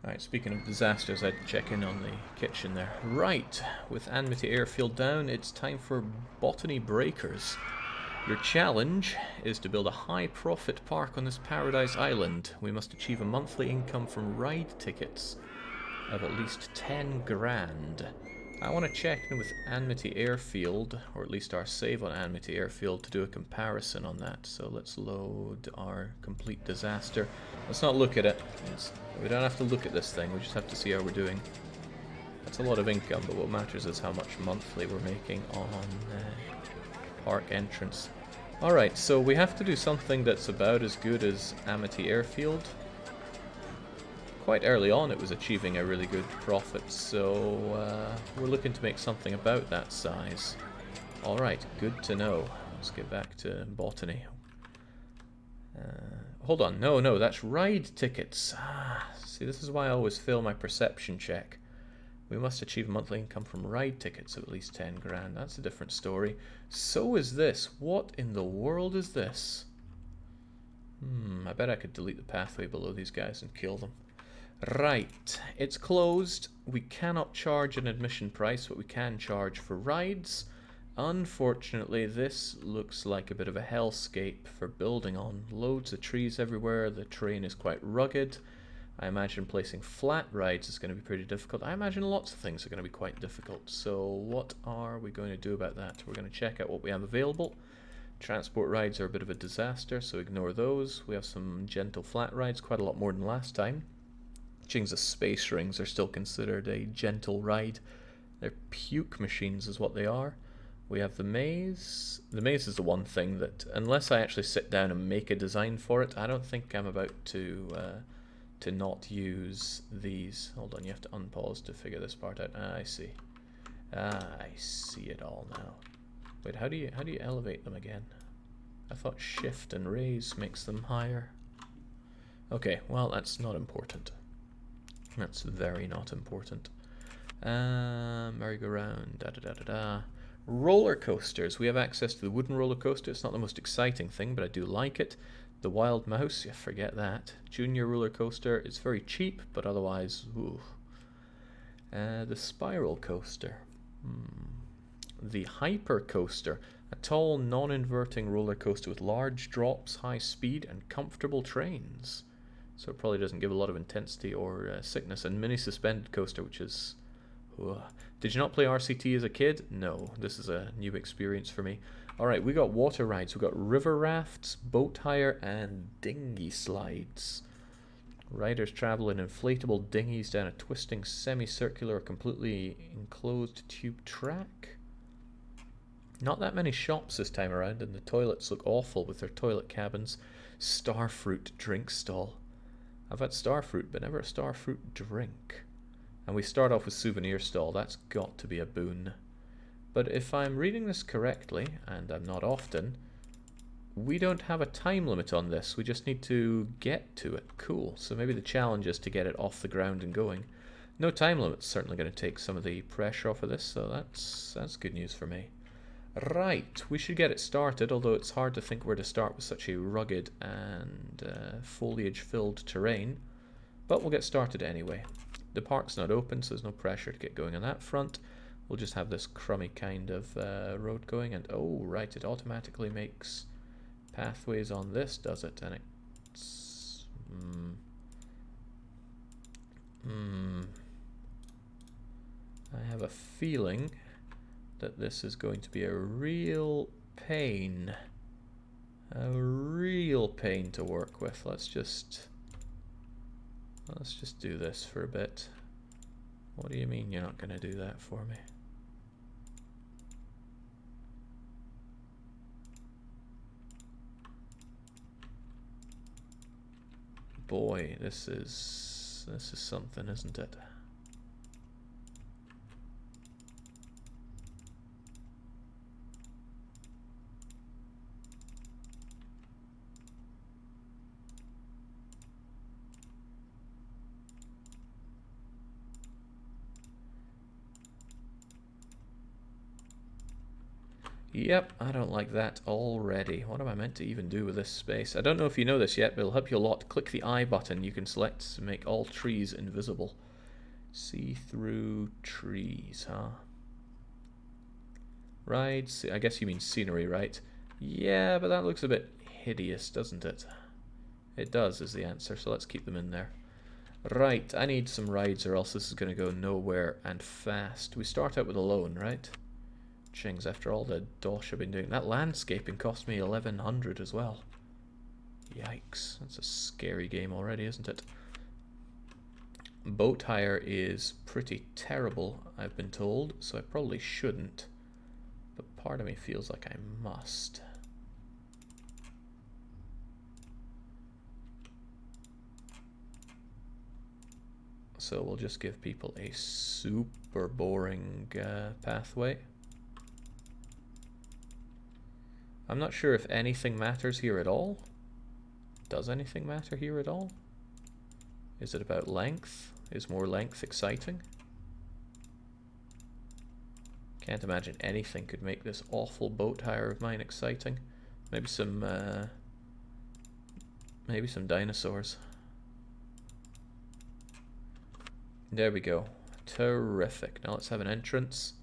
Alright, speaking of disasters, I'd check in on the kitchen there. Right, with Amity Airfield down, it's time for Botany Breakers. Your challenge is to build a high-profit park on this paradise island. We must achieve a monthly income from ride tickets of at least 10 grand. I want to check in with Amity Airfield, or at least our save on Amity Airfield, to do a comparison on that. So let's load our complete disaster. Let's not look at it. We don't have to look at this thing, we just have to see how we're doing. That's a lot of income, but what matters is how much monthly we're making on park entrance. Alright, so we have to do something that's about as good as Amity Airfield. Quite early on it was achieving a really good profit, so we're looking to make something about that size. Alright, good to know. Let's get back to Botany. Hold on, no, that's ride tickets. See, this is why I always fail my perception check. We must achieve monthly income from ride tickets of at least 10 grand. That's a different story. So is this. What in the world is this? I bet I could delete the pathway below these guys and kill them. Right, it's closed. We cannot charge an admission price, but we can charge for rides. Unfortunately, this looks like a bit of a hellscape for building on. Loads of trees everywhere, the terrain is quite rugged. I imagine placing flat rides is going to be pretty difficult. I imagine lots of things are going to be quite difficult. So what are we going to do about that? We're going to check out what we have available. Transport rides are a bit of a disaster, so ignore those. We have some gentle flat rides, quite a lot more than last time. Jing's space rings are still considered a gentle ride. They're puke machines is what they are. We have the maze. The maze is the one thing that, unless I actually sit down and make a design for it, I don't think I'm about to not use these. Hold on, you have to unpause to figure this part out. I see. I see it all now. Wait, how do you elevate them again? I thought shift and raise makes them higher. Okay, well that's not important. That's very not important. Merry-go-round, da-da-da-da-da. Roller coasters. We have access to the wooden roller coaster. It's not the most exciting thing, but I do like it. The Wild Mouse, yeah, forget that. Junior roller coaster. It's very cheap, but otherwise, ooh. The Spiral coaster. The Hyper coaster. A tall, non-inverting roller coaster with large drops, high speed, and comfortable trains. So it probably doesn't give a lot of intensity or sickness. And mini suspended coaster, which is... Did you not play RCT as a kid? No, this is a new experience for me. Alright, we got water rides, we got river rafts, boat hire, and dinghy slides. Riders travel in inflatable dinghies down a twisting semicircular, completely enclosed tube track. Not that many shops this time around, and the toilets look awful with their toilet cabins. Starfruit drink stall. I've had starfruit, but never a starfruit drink. And we start off with souvenir stall. That's got to be a boon. But if I'm reading this correctly, and I'm not often, we don't have a time limit on this. We just need to get to it. Cool. So maybe the challenge is to get it off the ground and going. No time limit's certainly going to take some of the pressure off of this, so that's good news for me. Right, we should get it started, although it's hard to think where to start with such a rugged and foliage-filled terrain. But we'll get started anyway. The park's not open, so there's no pressure to get going on that front. We'll just have this crummy kind of road going, and oh, right, it automatically makes pathways on this, does it? And it's... I have a feeling that this is going to be a real pain. A real pain to work with. Let's just do this for a bit. What do you mean you're not going to do that for me? Boy, this is something, isn't it? Yep, I don't like that already. What am I meant to even do with this space? I don't know if you know this yet, but it'll help you a lot. Click the I button. You can select to make all trees invisible. See-through trees, huh? Rides. I guess you mean scenery, right? Yeah, but that looks a bit hideous, doesn't it? It does, is the answer, so let's keep them in there. Right, I need some rides or else this is going to go nowhere and fast. We start out with a loan, right? Chings, after all the dosh I've been doing. That landscaping cost me 1100 as well. Yikes, that's a scary game already, isn't it? Boat hire is pretty terrible, I've been told, so I probably shouldn't. But part of me feels like I must. So we'll just give people a super boring pathway. I'm not sure if anything matters here at all. Does anything matter here at all? Is it about length? Is more length exciting? Can't imagine anything could make this awful boat hire of mine exciting. Maybe some dinosaurs. There we go. Terrific. Now let's have an entrance.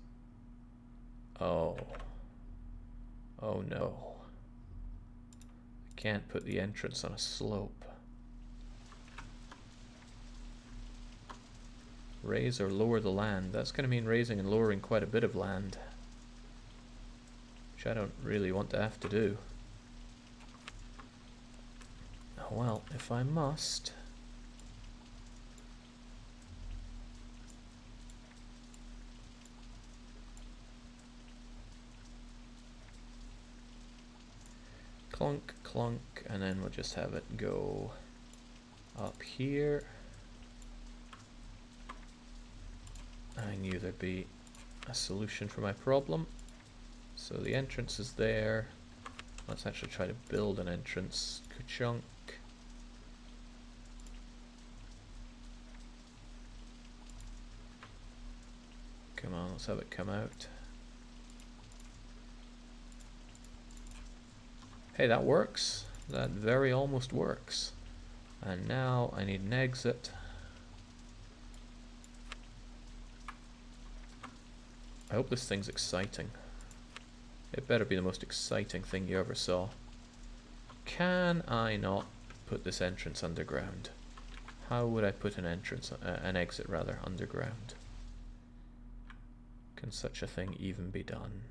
Oh. Oh no. I can't put the entrance on a slope. Raise or lower the land. That's going to mean raising and lowering quite a bit of land, which I don't really want to have to do. Oh well, if I must. Clunk, clunk, and then we'll just have it go up here. I knew there'd be a solution for my problem. So the entrance is there. Let's actually try to build an entrance. Ka-chunk. Come on, let's have it come out. Hey, that works. That very almost works. And now I need an exit. I hope this thing's exciting. It better be the most exciting thing you ever saw. Can I not put this entrance underground? How would I put an exit rather, underground? Can such a thing even be done?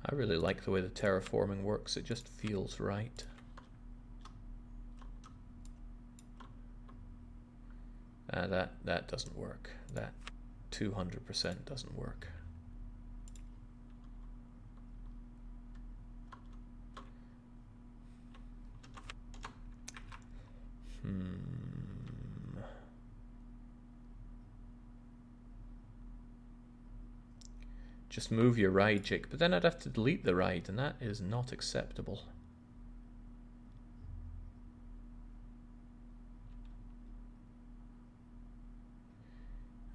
I really like the way the terraforming works. It just feels right. That doesn't work. That 200% doesn't work. Just move your ride, Jake. But then I'd have to delete the ride, and that is not acceptable.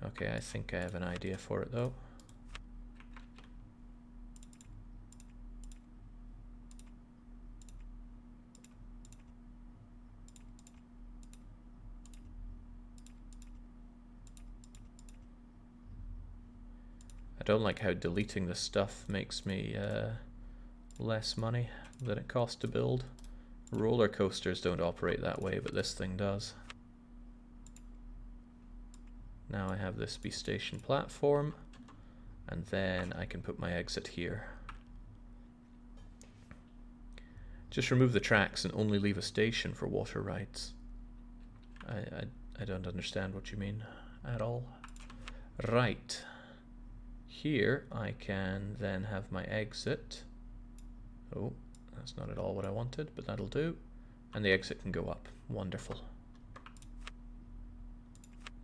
Okay, I think I have an idea for it though. I don't like how deleting this stuff makes me less money than it costs to build. Roller coasters don't operate that way, but this thing does. Now I have this be station platform, and then I can put my exit here. Just remove the tracks and only leave a station for water rides. I don't understand what you mean at all. Right. Here I can then have my exit. Oh, that's not at all what I wanted, but that'll do. And the exit can go up. Wonderful.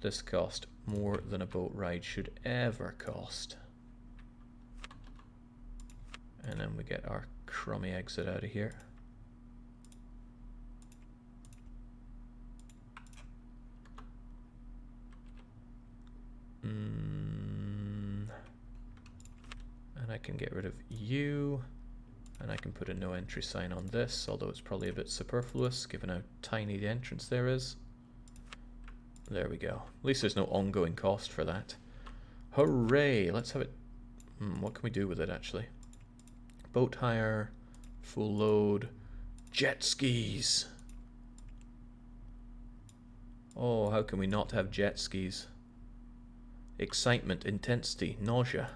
This cost more than a boat ride should ever cost. And then we get our crummy exit out of here. can get rid of you. And I can put a no entry sign on this, although it's probably a bit superfluous given how tiny the entrance there is. There we go. At least there's no ongoing cost for that. Hooray! Let's have it... what can we do with it, actually? Boat hire, full load, jet skis! Oh, how can we not have jet skis? Excitement, intensity, nausea.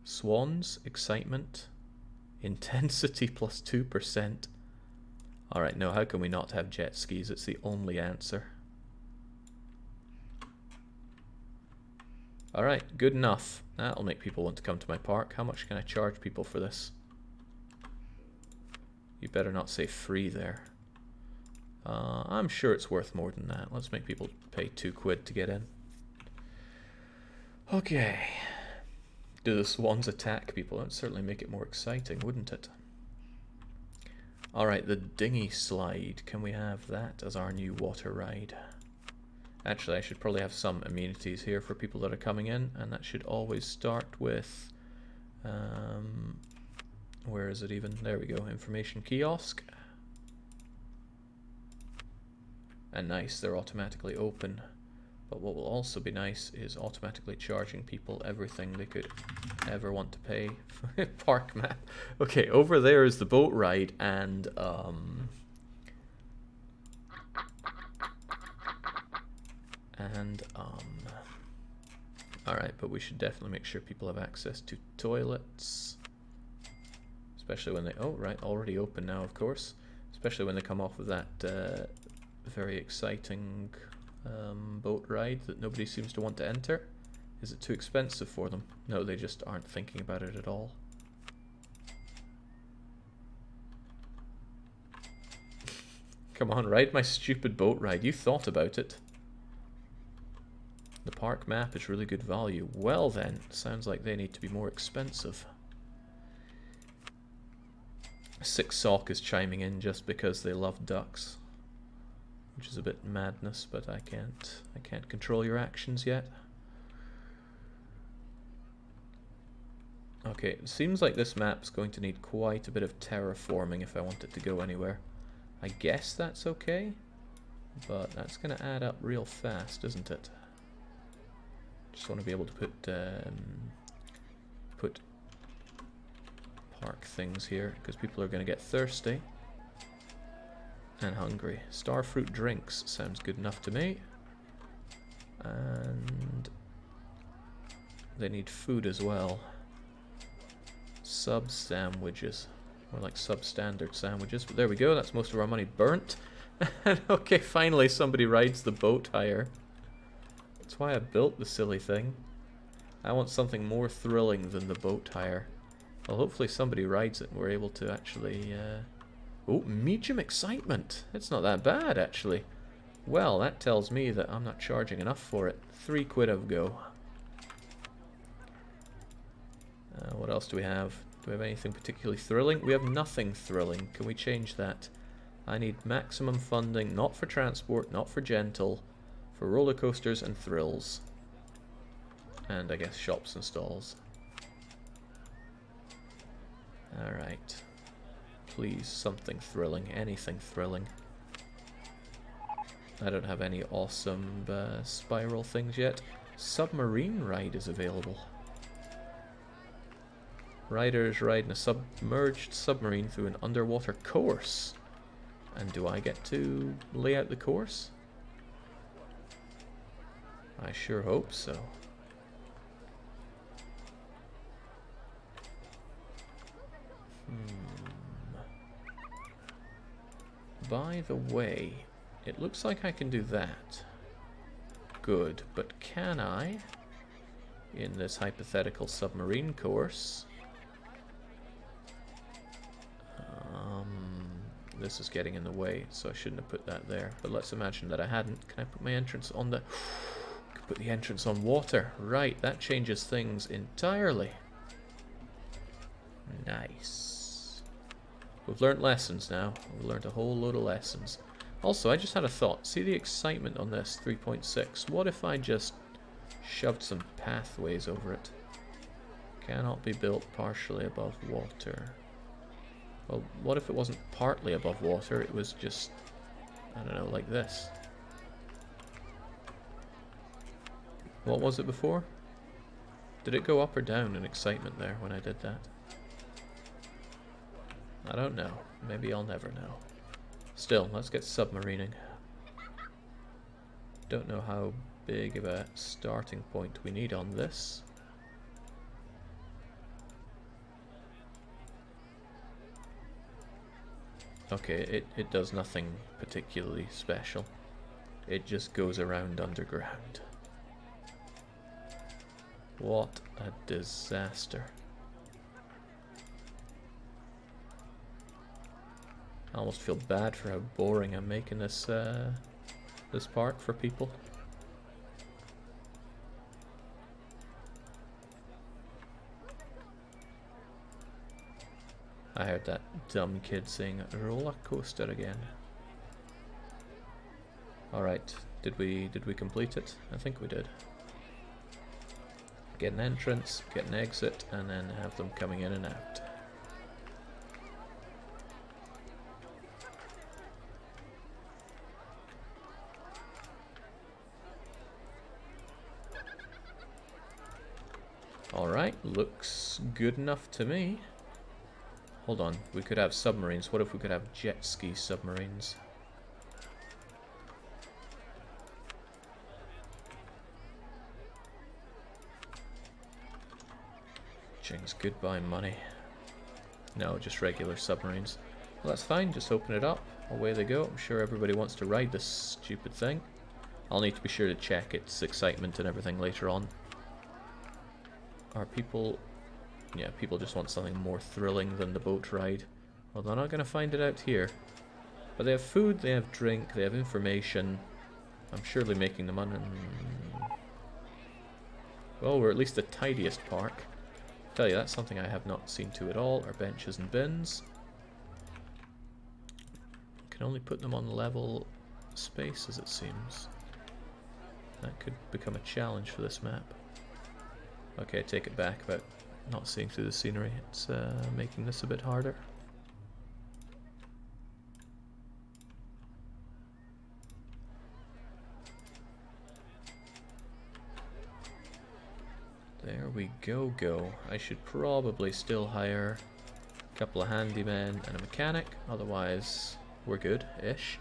Swans, excitement, intensity plus 2%. Alright, no, how can we not have jet skis? It's the only answer. Alright, good enough. That'll make people want to come to my park. How much can I charge people for this? You better not say free there. I'm sure it's worth more than that. Let's make people pay £2 to get in. Okay. Do the swans attack people? That would certainly make it more exciting, wouldn't it? Alright, the Dinghy Slide. Can we have that as our new water ride? Actually, I should probably have some amenities here for people that are coming in, and that should always start with... where is it even? There we go, information kiosk. And nice, they're automatically open. But what will also be nice is automatically charging people everything they could ever want to pay. Park map. Okay, over there is the boat ride, and alright, but we should definitely make sure people have access to toilets. Especially when they... oh, right, already open now, of course. Especially when they come off of that very exciting boat ride that nobody seems to want to enter. Is it too expensive for them? No, they just aren't thinking about it at all. Come on, ride my stupid boat ride. You thought about it. The park map is really good value. Well then, sounds like they need to be more expensive. Six Sock is chiming in just because they love ducks. Which is a bit madness, but I can't control your actions yet. Okay, it seems like this map's going to need quite a bit of terraforming if I want it to go anywhere. I guess that's okay, but that's going to add up real fast, isn't it? Just want to be able to put park things here, because people are going to get thirsty. And hungry. Starfruit drinks sounds good enough to me. And they need food as well. Sub sandwiches. More like substandard sandwiches. But there we go, that's most of our money burnt. Okay, finally somebody rides the boat hire. That's why I built the silly thing. I want something more thrilling than the boat hire. Well, hopefully somebody rides it and we're able to actually... oh, medium excitement. It's not that bad, actually. Well, that tells me that I'm not charging enough for it. £3 of go. What else do we have? Do we have anything particularly thrilling? We have nothing thrilling. Can we change that? I need maximum funding, not for transport, not for gentle, for roller coasters and thrills. And I guess shops and stalls. Alright. Please, something thrilling. Anything thrilling. I don't have any awesome spiral things yet. Submarine ride is available. Riders riding a submerged submarine through an underwater course. And do I get to lay out the course? I sure hope so. By the way, it looks like I can do that. Good, but can I, in this hypothetical submarine course... this is getting in the way, so I shouldn't have put that there. But let's imagine that I hadn't. Can I put my entrance on the... Could put the entrance on water. Right, that changes things entirely. Nice. We've learnt lessons now. We've learnt a whole load of lessons. Also, I just had a thought. See the excitement on this 3.6? What if I just shoved some pathways over it? Cannot be built partially above water. Well, what if it wasn't partly above water, it was just, I don't know, like this? What was it before? Did it go up or down in excitement there when I did that? I don't know. Maybe I'll never know. Still, let's get submarining. Don't know how big of a starting point we need on this. Okay, it does nothing particularly special. It just goes around underground. What a disaster. I almost feel bad for how boring I'm making this this part for people. I heard that dumb kid saying roller coaster again. Alright, did we complete it? I think we did. Get an entrance, get an exit, and then have them coming in and out. Alright, looks good enough to me. Hold on, we could have submarines. What if we could have jet ski submarines? Jings, goodbye money. No, just regular submarines. Well, that's fine, just open it up. Away they go. I'm sure everybody wants to ride this stupid thing. I'll need to be sure to check its excitement and everything later on. Are people... Yeah, people just want something more thrilling than the boat ride. Well, they're not going to find it out here. But they have food, they have drink, they have information. I'm surely making them well, we're at least the tidiest park. Tell you, that's something I have not seen to at all, are benches and bins. Can only put them on level spaces, it seems. That could become a challenge for this map. Okay, I take it back about not seeing through the scenery. It's making this a bit harder. There we go. I should probably still hire a couple of handymen and a mechanic, otherwise we're good-ish.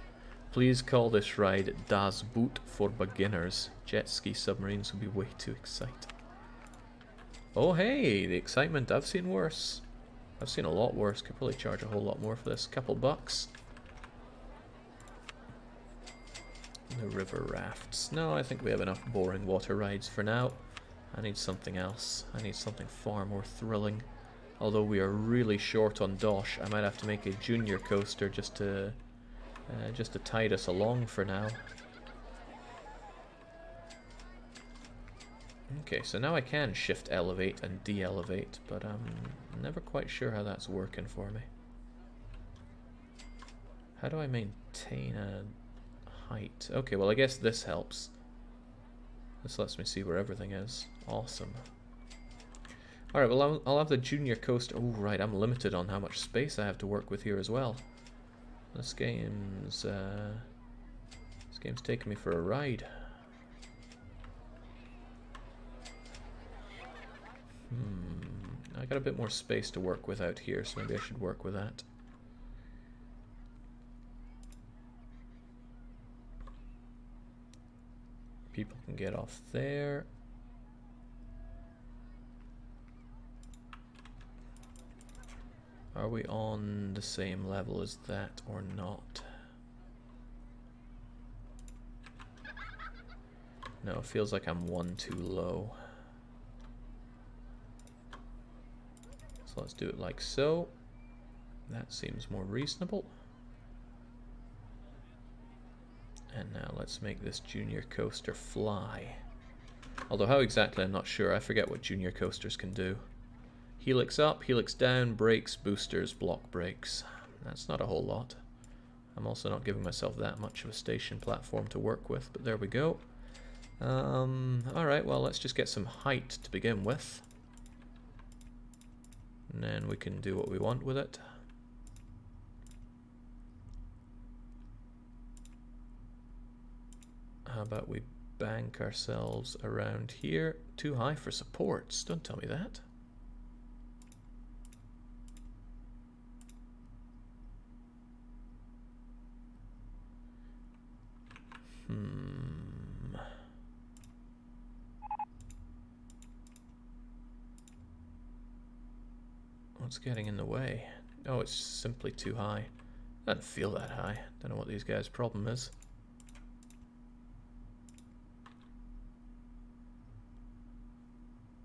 Please call this ride Das Boot for beginners. Jet ski submarines would be way too exciting. Oh hey, the excitement, I've seen worse. I've seen a lot worse, could probably charge a whole lot more for this. Couple bucks. The river rafts. No, I think we have enough boring water rides for now. I need something else. I need something far more thrilling. Although we are really short on dosh, I might have to make a junior coaster just to tide us along for now. Okay, so now I can shift elevate and de-elevate, but I'm never quite sure how that's working for me. How do I maintain a height? Okay, well I guess this helps. This lets me see where everything is. Awesome. Alright, well I'll have the junior coaster. Oh right, I'm limited on how much space I have to work with here as well. This game's taking me for a ride. I got a bit more space to work with out here, so maybe I should work with that. People can get off there. Are we on the same level as that or not? No, it feels like I'm one too low. So let's do it like so. That seems more reasonable. And now let's make this junior coaster fly. Although how exactly, I'm not sure. I forget what junior coasters can do. Helix up, helix down, brakes, boosters, block brakes. That's not a whole lot. I'm also not giving myself that much of a station platform to work with, but there we go. Alright, well let's just get some height to begin with. and then we can do what we want with it. How about we bank ourselves around here? Too high for supports, don't tell me that. What's getting in the way? Oh, it's simply too high. Doesn't feel that high. Don't know what these guys' problem is.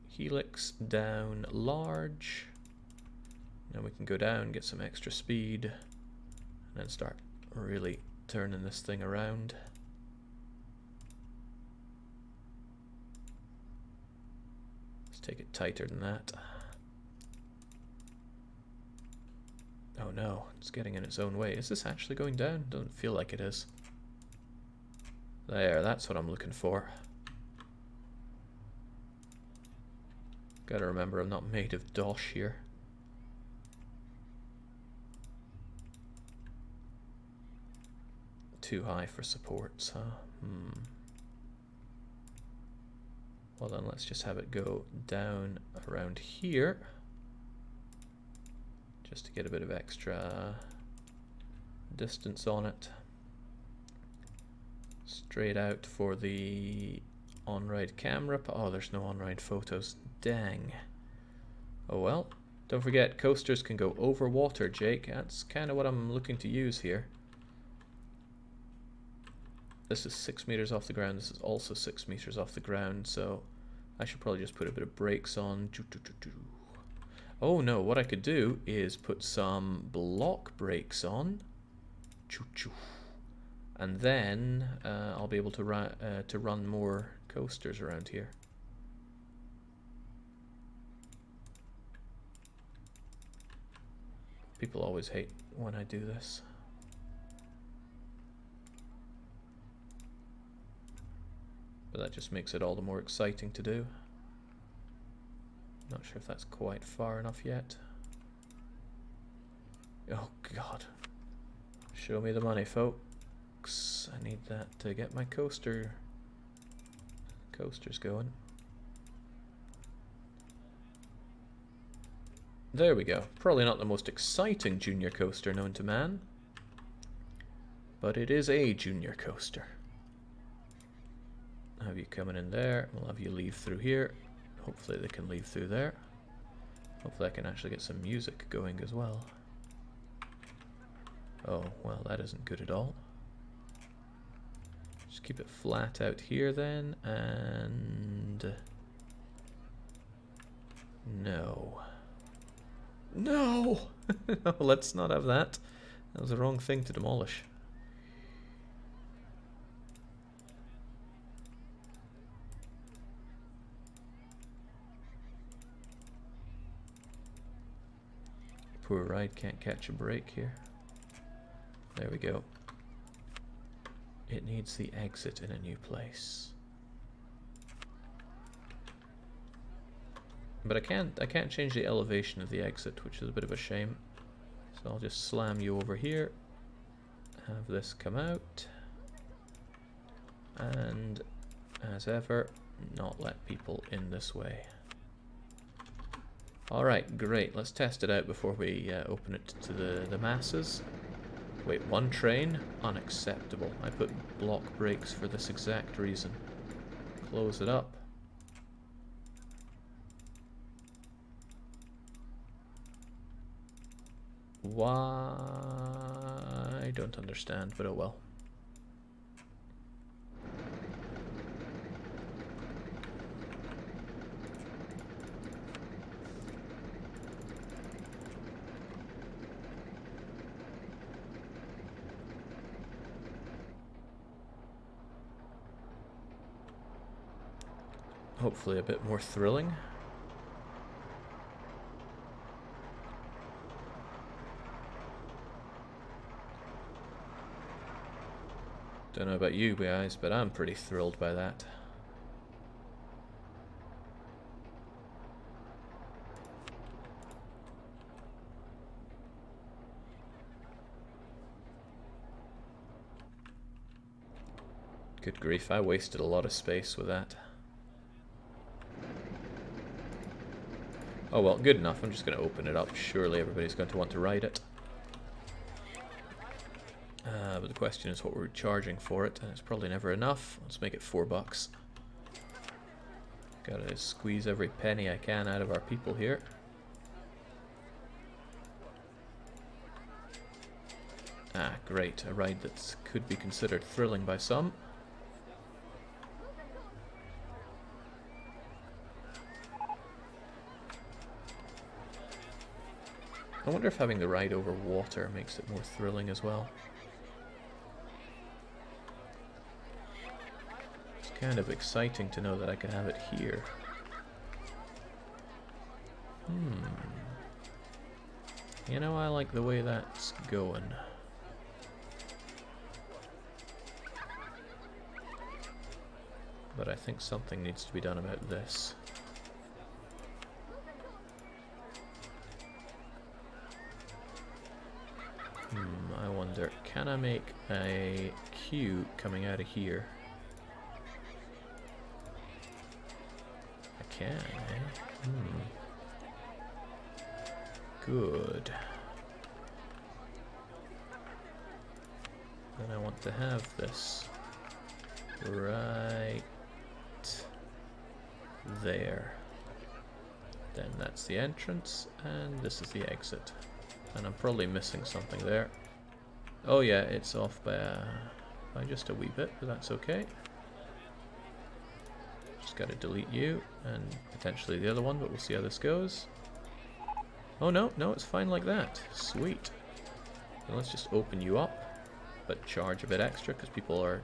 Helix down large. Now we can go down, get some extra speed, and then start really turning this thing around. Let's take it tighter than that. Oh no, it's getting in its own way. Is this actually going down? Doesn't feel like it is. There, that's what I'm looking for. Gotta remember I'm not made of dosh here. Too high for supports, huh? Well then, let's just have it go down around here. Just to get a bit of extra distance on it. Straight out for the on-ride camera. Oh, there's no on-ride photos. Dang. Oh well. Don't forget, coasters can go over water, Jake. That's kind of what I'm looking to use here. This is 6 meters off the ground. This is also 6 meters off the ground, so I should probably just put a bit of brakes on. Oh no, what I could do is put some block brakes on. And then I'll be able to run more coasters around here. People always hate when I do this. But that just makes it all the more exciting to do. Not sure if that's quite far enough yet. Oh god. Show me the money, folks. I need that to get my coasters going. There we go. Probably not the most exciting junior coaster known to man, but it is a junior coaster. I'll have you coming in there. We'll have you leave through here. Hopefully they can leave through there. Hopefully I can actually get some music going as well. Oh, well, that isn't good at all. Just keep it flat out here then, and... No. No! No, let's not have that. That was the wrong thing to demolish. Poor ride can't catch a break here. There we go. It needs the exit in a new place. But I can't change the elevation of the exit, which is a bit of a shame. So I'll just slam you over here. Have this come out. And as ever, not let people in this way. Alright, great. Let's test it out before we open it to the masses. Wait, one train? Unacceptable. I put block brakes for this exact reason. Close it up. Why? I don't understand, but oh well. Hopefully a bit more thrilling. Don't know about you guys, but I'm pretty thrilled by that. Good grief, I wasted a lot of space with that. Oh well, good enough. I'm just going to open it up. Surely everybody's going to want to ride it. But the question is what we're charging for it, and it's probably never enough. Let's make it $4. Gotta squeeze every penny I can out of our people here. Ah, great. A ride that could be considered thrilling by some. I wonder if having the ride over water makes it more thrilling as well. It's kind of exciting to know that I can have it here. You know, I like the way that's going. But I think something needs to be done about this. I wonder, can I make a queue coming out of here? I can, eh? Good. Then I want to have this right there. Then that's the entrance, and this is the exit. And I'm probably missing something there. Oh yeah, it's off by just a wee bit, but that's okay. Just gotta delete you, and potentially the other one, but we'll see how this goes. Oh no, no, it's fine like that. Sweet. Then let's just open you up, but charge a bit extra, because people are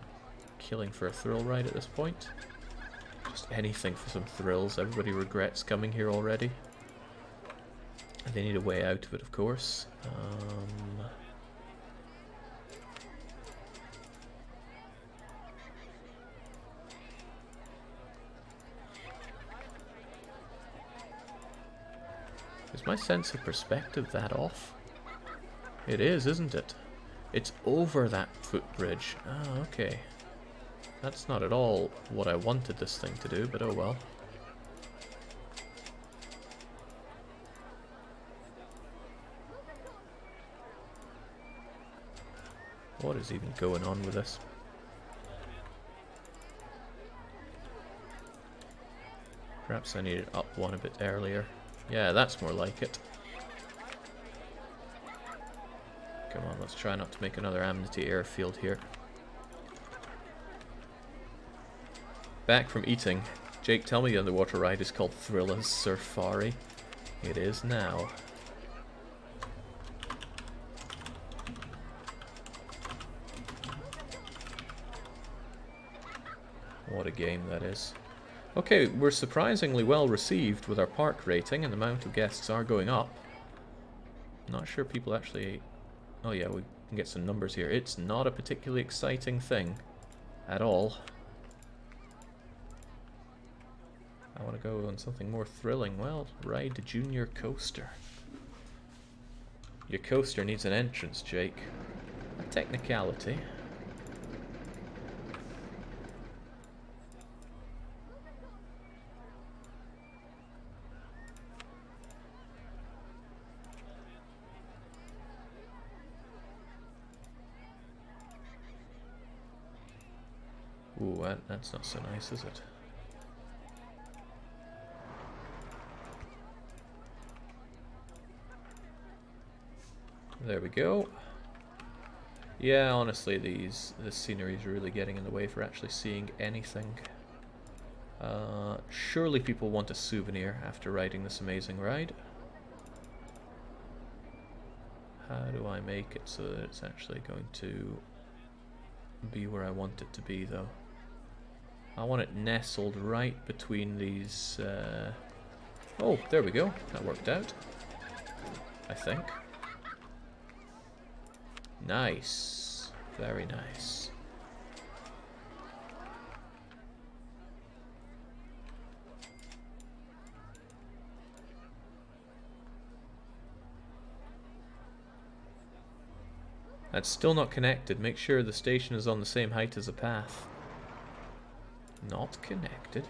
killing for a thrill ride at this point. Just anything for some thrills. Everybody regrets coming here already. And they need a way out of it, of course. Is my sense of perspective that off? It is, isn't it? It's over that footbridge. Ah, okay. That's not at all what I wanted this thing to do, but oh well. What is even going on with this? Perhaps I needed up one a bit earlier. Yeah, that's more like it. Come on, let's try not to make another Amity airfield here. Back from eating. Jake, tell me the underwater ride is called Thrilla's Safari. It is now. What a game that is. Okay, we're surprisingly well received with our park rating, and the amount of guests are going up. Not sure people actually... Oh yeah, we can get some numbers here. It's not a particularly exciting thing at all. I want to go on something more thrilling. Well, ride the junior coaster. Your coaster needs an entrance, Jake. A technicality. Ooh, that's not so nice, is it? There we go. Yeah, honestly, this scenery is really getting in the way for actually seeing anything. Surely people want a souvenir after riding this amazing ride. How do I make it so that it's actually going to be where I want it to be, though? I want it nestled right between these... Oh, there we go. That worked out, I think. Nice. Very nice. That's still not connected. Make sure the station is on the same height as the path. Not connected.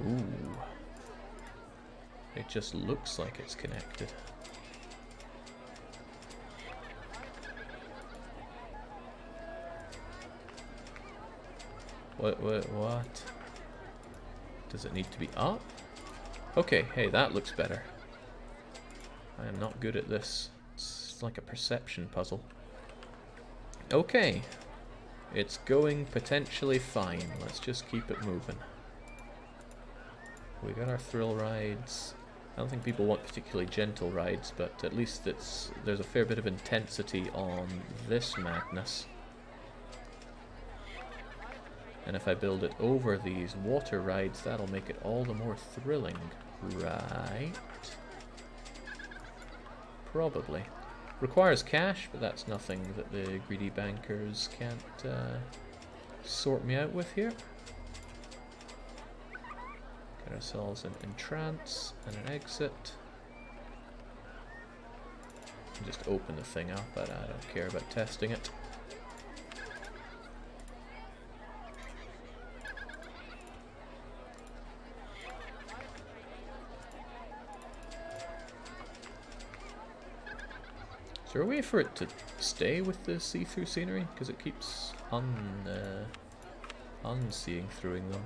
Ooh. It just looks like it's connected. What? Does it need to be up? Okay, hey, that looks better. I am not good at this. It's like a perception puzzle. Okay. It's going potentially fine. Let's just keep it moving. We got our thrill rides. I don't think people want particularly gentle rides, but at least there's a fair bit of intensity on this madness. And if I build it over these water rides, that'll make it all the more thrilling, right? Probably. Requires cash, but that's nothing that the greedy bankers can't sort me out with here. Get ourselves an entrance and an exit. And just open the thing up, but I don't care about testing it. Is there a way for it to stay with the see-through scenery? Because it keeps unseeing throughing them.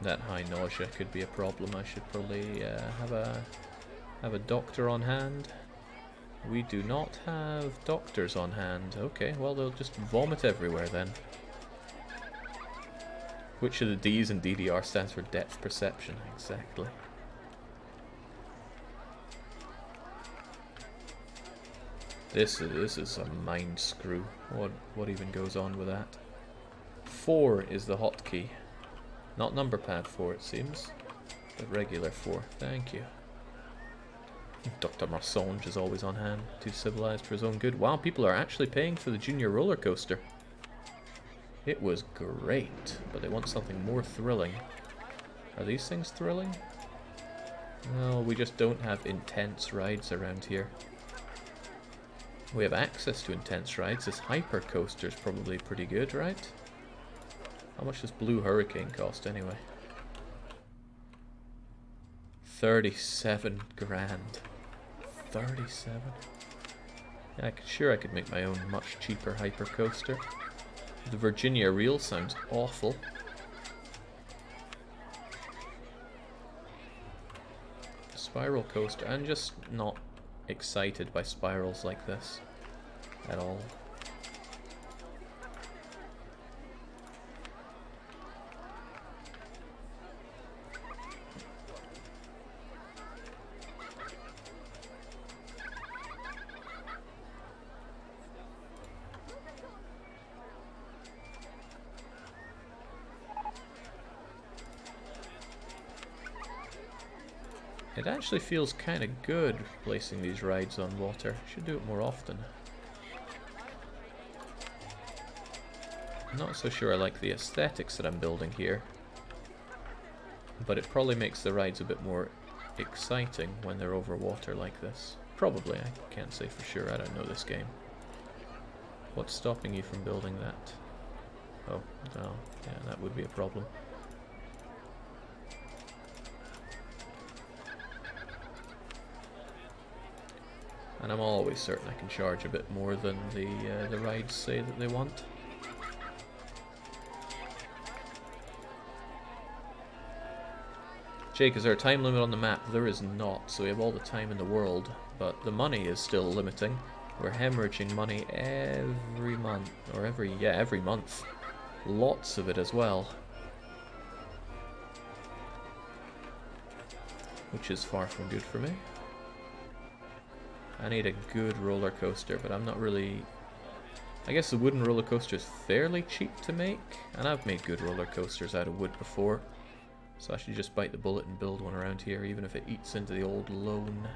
That high nausea could be a problem. I should probably have a doctor on hand. We do not have doctors on hand. Okay, well they'll just vomit everywhere then. Which of the D's in DDR stands for depth perception? Exactly. This is a mind screw. What even goes on with that? 4 is the hotkey. Not number pad 4, it seems, but regular 4. Thank you. Dr. Marsange is always on hand, too civilized for his own good. Wow, people are actually paying for the junior roller coaster. It was great, but they want something more thrilling. Are these things thrilling? No, we just don't have intense rides around here. We have access to intense rides. This hyper coaster is probably pretty good, right? How much does Blue Hurricane cost anyway? 37 grand. 37? Yeah, sure I could make my own much cheaper hyper coaster. The Virginia Reel sounds awful. Spiral coaster. I'm just not excited by spirals like this at all. It actually feels kind of good placing these rides on water. Should do it more often. I'm not so sure I like the aesthetics that I'm building here, but it probably makes the rides a bit more exciting when they're over water like this. Probably, I can't say for sure, I don't know this game. What's stopping you from building that? Oh, no, yeah, that would be a problem. And I'm always certain I can charge a bit more than the rides say that they want. Jake, is there a time limit on the map? There is not, so we have all the time in the world, but the money is still limiting. We're hemorrhaging money every month, or every month. Lots of it as well. Which is far from good for me. I need a good roller coaster, but I'm not really... I guess the wooden roller coaster is fairly cheap to make, and I've made good roller coasters out of wood before. So I should just bite the bullet and build one around here, even if it eats into the old loan.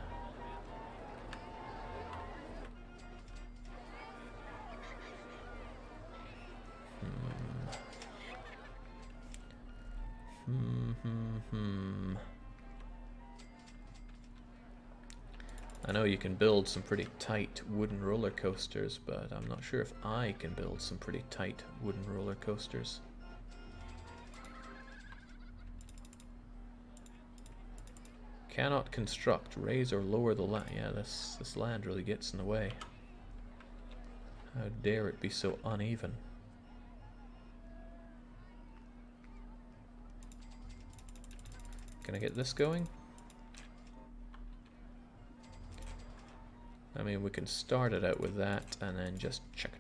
I know you can build some pretty tight wooden roller coasters, but I'm not sure if I can build some pretty tight wooden roller coasters. Cannot construct, raise or lower the land. Yeah, this land really gets in the way. How dare it be so uneven? Can I get this going? I mean, we can start it out with that and then just checka.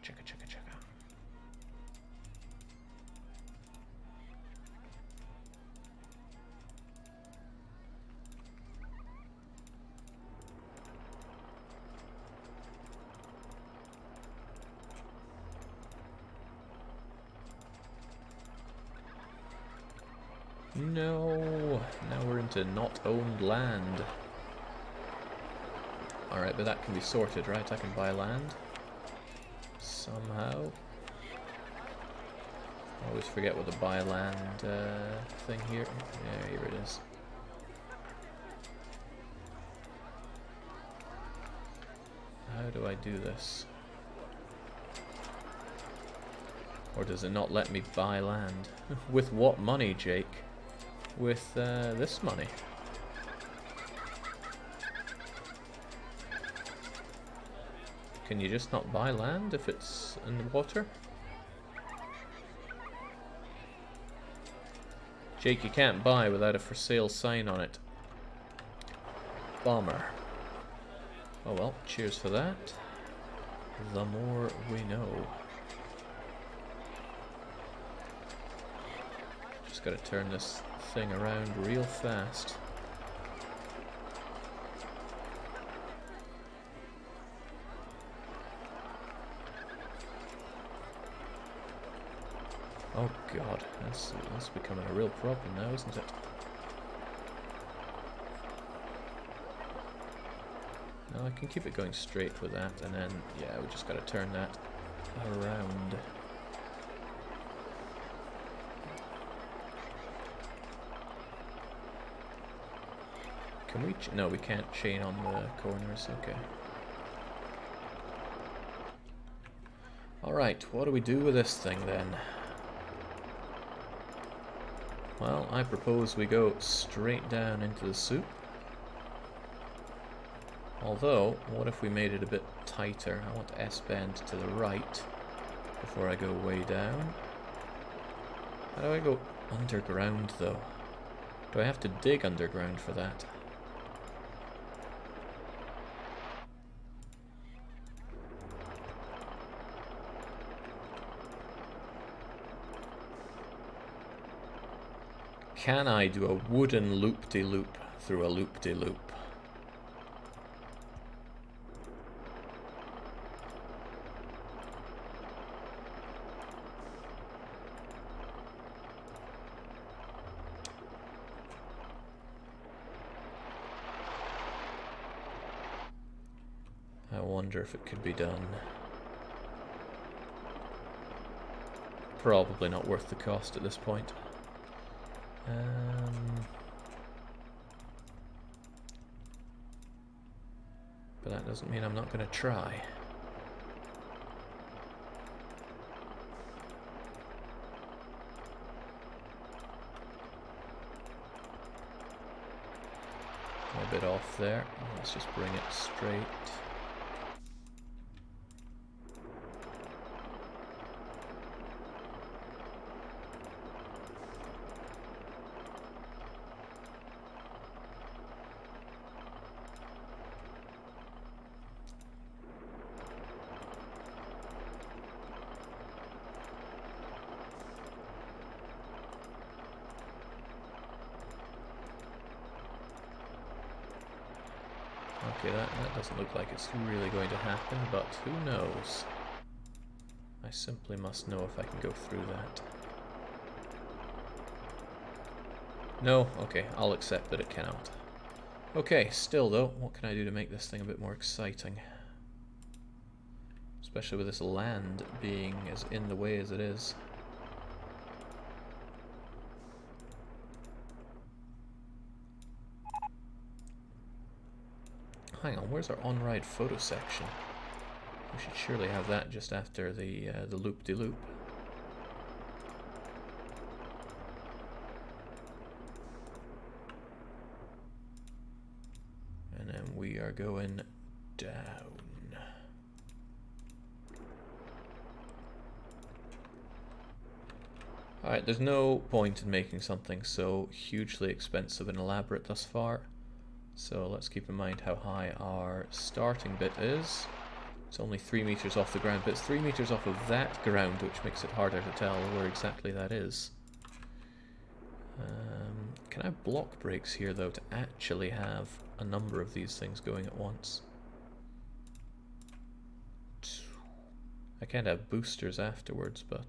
No, now we're into not owned land. Alright, but that can be sorted, right? I can buy land somehow. I always forget what the buy land thing here. Yeah, here it is. How do I do this? Or does it not let me buy land? With what money, Jake? With this money. Can you just not buy land if it's in the water? Jake, you can't buy without a for sale sign on it. Bummer. Oh well, cheers for that. The more we know. Just gotta turn this thing around real fast. Oh god, that's becoming a real problem now, isn't it? No, I can keep it going straight with that, and then, yeah, we just gotta turn that around. Can we... no, we can't chain on the corners, okay. Alright, what do we do with this thing then? Well, I propose we go straight down into the soup. Although, what if we made it a bit tighter? I want S-bend to the right before I go way down. How do I go underground, though? Do I have to dig underground for that? Can I do a wooden loop-de-loop through a loop-de-loop? I wonder if it could be done. Probably not worth the cost at this point. But that doesn't mean I'm not going to try. A bit off there. Let's just bring it straight. Okay, that doesn't look like it's really going to happen, but who knows? I simply must know if I can go through that. No? Okay, I'll accept that it cannot. Okay, still though, what can I do to make this thing a bit more exciting? Especially with this land being as in the way as it is. hang on, where's our on-ride photo section? We should surely have that just after the loop-de-loop. And then we are going down. Alright, there's no point in making something so hugely expensive and elaborate thus far. So let's keep in mind how high our starting bit is. It's only 3 meters off the ground, but it's 3 meters off of that ground, which makes it harder to tell where exactly that is. Can I have block breaks here, though, to actually have a number of these things going at once? I can't have boosters afterwards, but...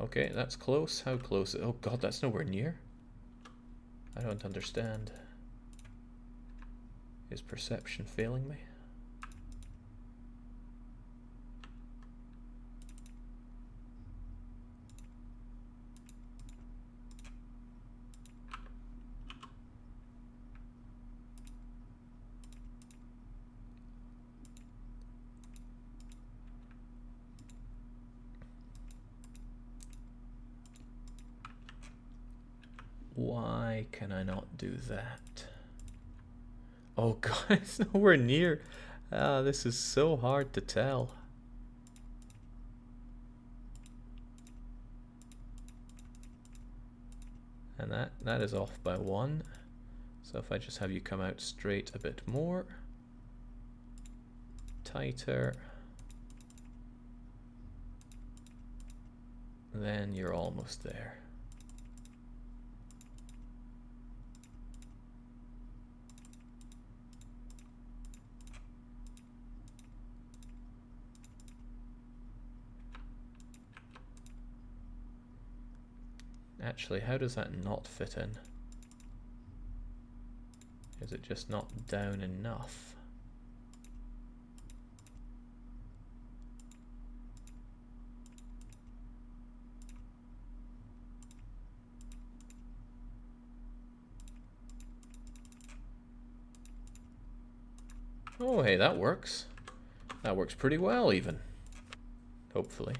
okay, that's close. How close? Oh god, that's nowhere near. I don't understand. Is perception failing me? Why can I not do that? Oh god, it's nowhere near. This is so hard to tell. And that is off by 1. So if I just have you come out straight a bit more. Tighter. Then you're almost there. Actually, how does that not fit in? Is it just not down enough? Oh, hey, that works. That works pretty well, even. Hopefully.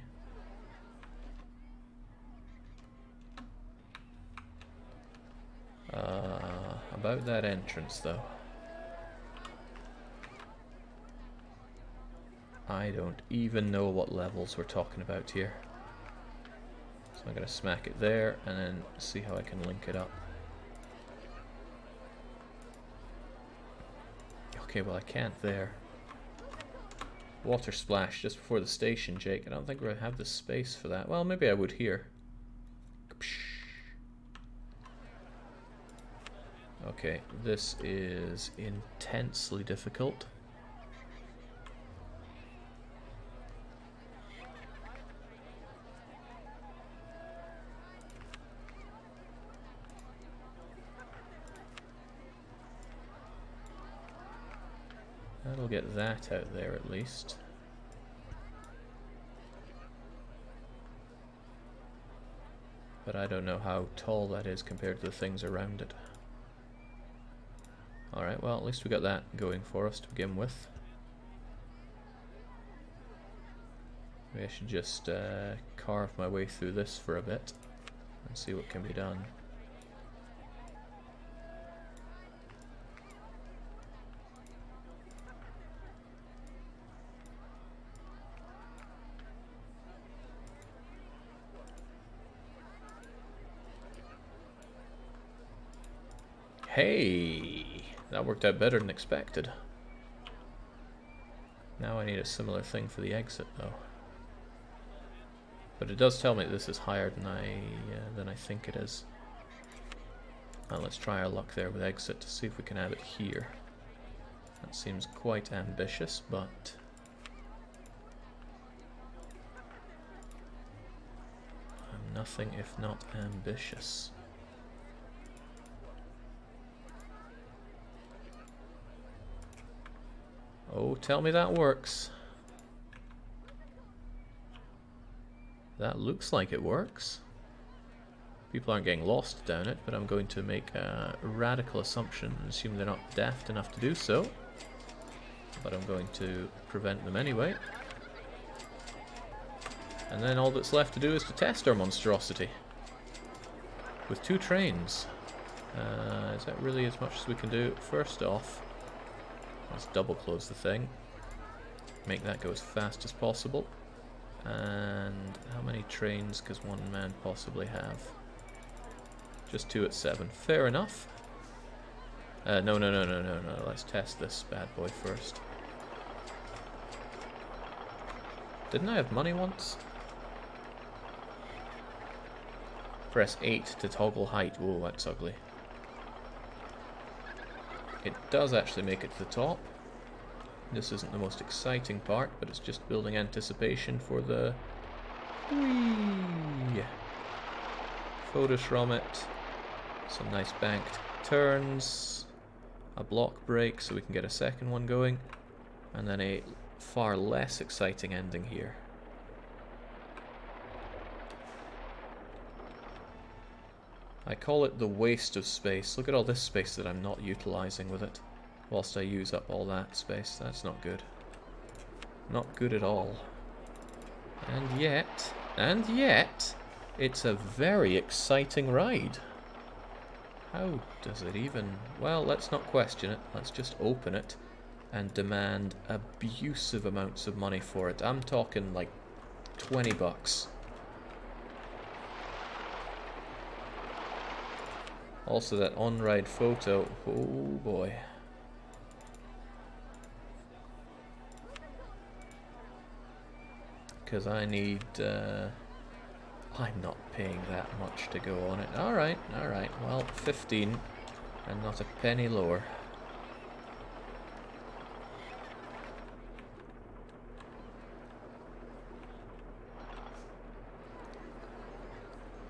About that entrance, though. I don't even know what levels we're talking about here. So I'm going to smack it there and then see how I can link it up. Okay, well I can't there. Water splash just before the station, Jake. I don't think we have the space for that. Well, maybe I would here. Okay, this is intensely difficult. That'll get that out there at least. But I don't know how tall that is compared to the things around it. Alright, well, at least we got that going for us to begin with. Maybe I should just carve my way through this for a bit and see what can be done. Hey! That worked out better than expected. Now I need a similar thing for the exit, though. But it does tell me this is higher than I think it is. Well, let's try our luck there with exit to see if we can have it here. That seems quite ambitious, but... I'm nothing if not ambitious. Oh, tell me that works. That looks like it works. People aren't getting lost down it, but I'm going to make a radical assumption and assume they're not daft enough to do so. But I'm going to prevent them anyway. And then all that's left to do is to test our monstrosity. With 2 trains. Is that really as much as we can do? First off, let's double close the thing. Make that go as fast as possible. And how many trains does one man possibly have? Just 2 at 7. Fair enough. No. Let's test this bad boy first. Didn't I have money once? Press 8 to toggle height. Whoa, that's ugly. It does actually make it to the top. This isn't the most exciting part, but it's just building anticipation for the whee. Photos from it. Some nice banked turns. A block break so we can get a second one going. And then a far less exciting ending here. I call it the waste of space. Look at all this space that I'm not utilizing with it. Whilst I use up all that space. That's not good. Not good at all. And yet, it's a very exciting ride. How does it even... Well, let's not question it. Let's just open it and demand abusive amounts of money for it. I'm talking like 20 bucks. Also that on-ride photo. Oh boy. Because I need... I'm not paying that much to go on it. Alright. Well, 15 and not a penny lower.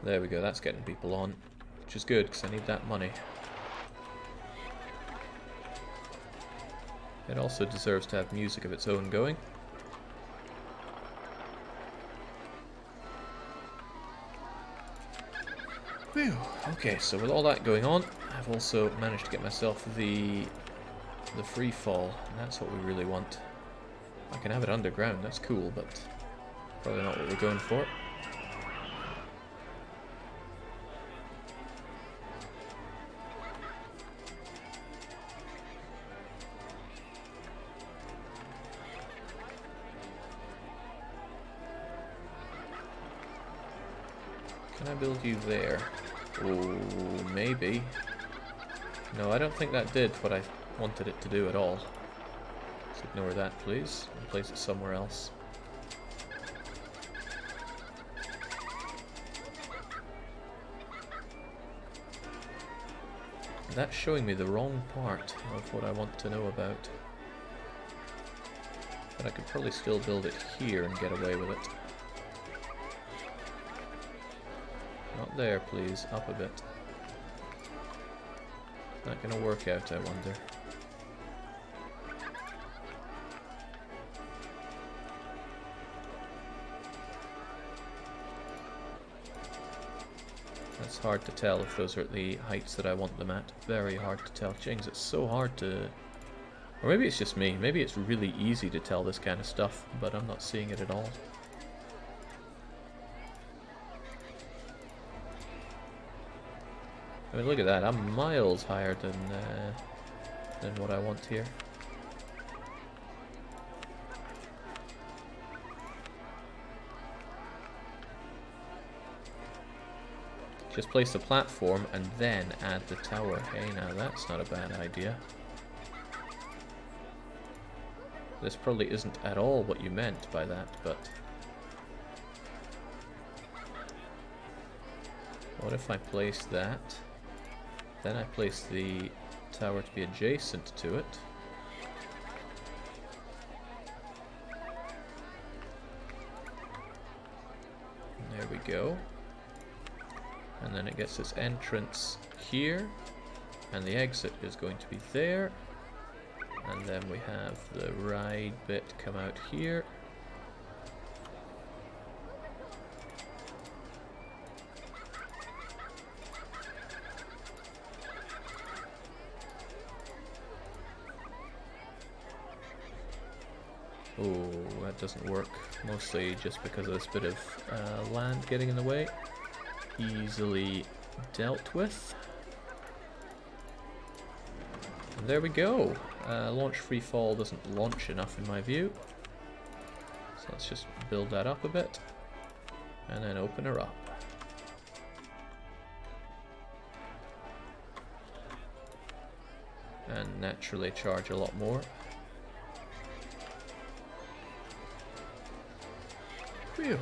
There we go, that's getting people on. Which is good, because I need that money. It also deserves to have music of its own going. Whew. Okay, so with all that going on, I've also managed to get myself the free fall, and that's what we really want. I can have it underground, that's cool, but probably not what we're going for. Can I build you there? Oh, maybe. No, I don't think that did what I wanted it to do at all. Let's ignore that, please, and place it somewhere else. That's showing me the wrong part of what I want to know about. But I could probably still build it here and get away with it. Not there, please. Up a bit. Not gonna work out, I wonder. That's hard to tell if those are at the heights that I want them at. Very hard to tell. Jings, it's so hard to... Or maybe it's just me. Maybe it's really easy to tell this kind of stuff, but I'm not seeing it at all. I mean, look at that. I'm miles higher than what I want here. Just place the platform and then add the tower. Hey, now that's not a bad idea. This probably isn't at all what you meant by that, but... What if I place that? Then I place the tower to be adjacent to it. There we go. And then it gets its entrance here. And the exit is going to be there. And then we have the ride bit come out here. Oh, that doesn't work. Mostly just because of this bit of land getting in the way. Easily dealt with. And there we go. Launch free fall doesn't launch enough in my view. So let's just build that up a bit. And then open her up. And naturally charge a lot more. Phew.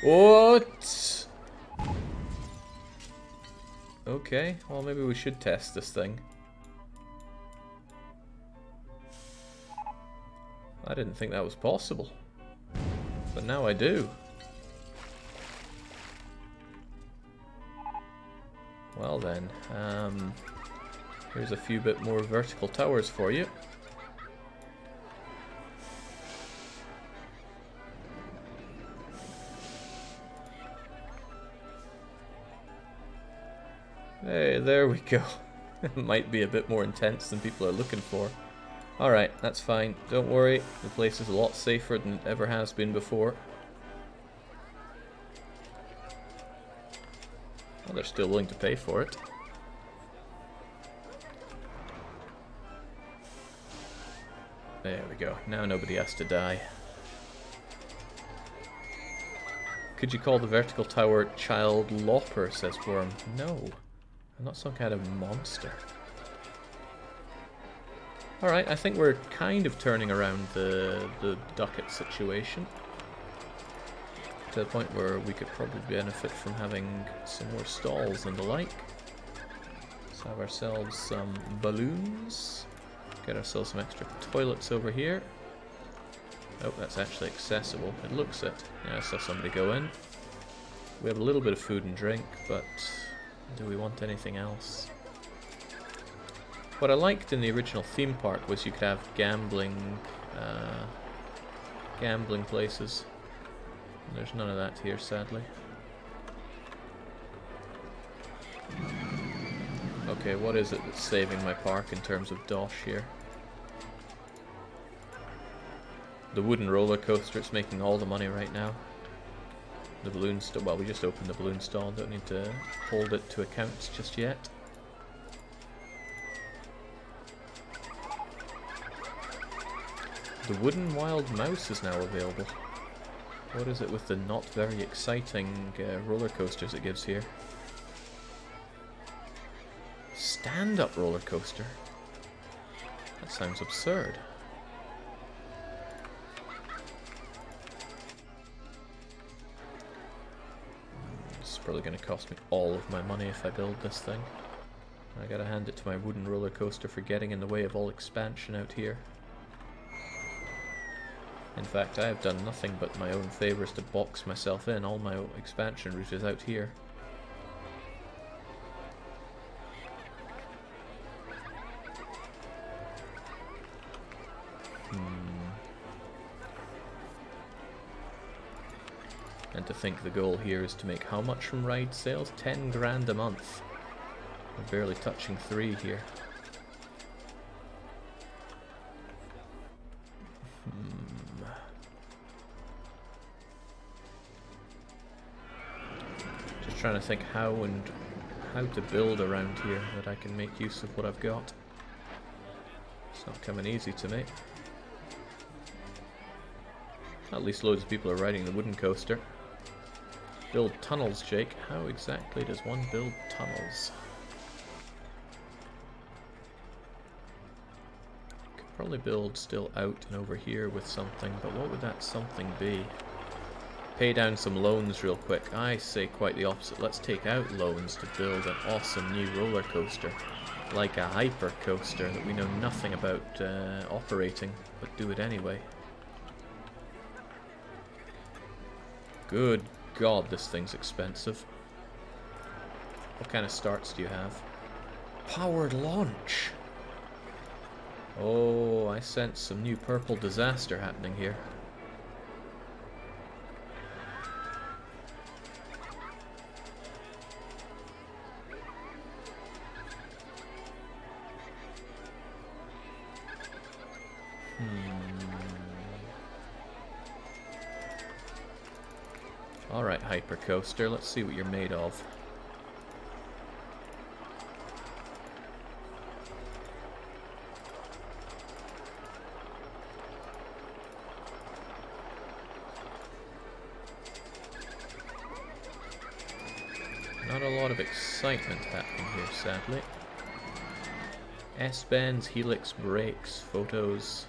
What? Okay, well maybe we should test this thing. I didn't think that was possible. But now I do. Well then, here's a few bit more vertical towers for you. Hey, there we go. It might be a bit more intense than people are looking for. Alright, that's fine. Don't worry, the place is a lot safer than it ever has been before. Well, they're still willing to pay for it. There we go. Now nobody has to die. Could you call the vertical tower Child Lopper, says Worm. No. I'm not some kind of monster. Alright, I think we're kind of turning around the ducat situation. To the point where we could probably benefit from having some more stalls and the like. Let's have ourselves some balloons. Get ourselves some extra toilets over here. Oh, that's actually accessible. It looks it. Yeah, I saw somebody go in. We have a little bit of food and drink, but do we want anything else? What I liked in the original theme park was you could have gambling places. There's none of that here, sadly. Okay, what is it that's saving my park in terms of dosh here? The wooden roller coaster, it's making all the money right now. The balloon stall, well, we just opened the balloon stall, don't need to hold it to account just yet. The wooden wild mouse is now available. What is it with the not very exciting roller coasters it gives here? Stand-up roller coaster? That sounds absurd. It's probably going to cost me all of my money if I build this thing. I gotta hand it to my wooden roller coaster for getting in the way of all expansion out here. In fact, I have done nothing but my own favours to box myself in. All my expansion route is out here. And to think the goal here is to make how much from ride sales? 10 grand a month. We're barely touching 3 here. Just trying to think how to build around here that I can make use of what I've got. It's not coming easy to me. At least loads of people are riding the wooden coaster. Build tunnels, Jake. How exactly does one build tunnels? Could probably build still out and over here with something, but what would that something be? Pay down some loans real quick. I say quite the opposite. Let's take out loans to build an awesome new roller coaster. Like a hyper coaster that we know nothing about operating, but do it anyway. Good God, this thing's expensive. What kind of starts do you have? Powered launch. Oh, I sense some new purple disaster happening here. Alright, Hypercoaster, let's see what you're made of. Not a lot of excitement happening here, sadly. S-bends, helix brakes, photos.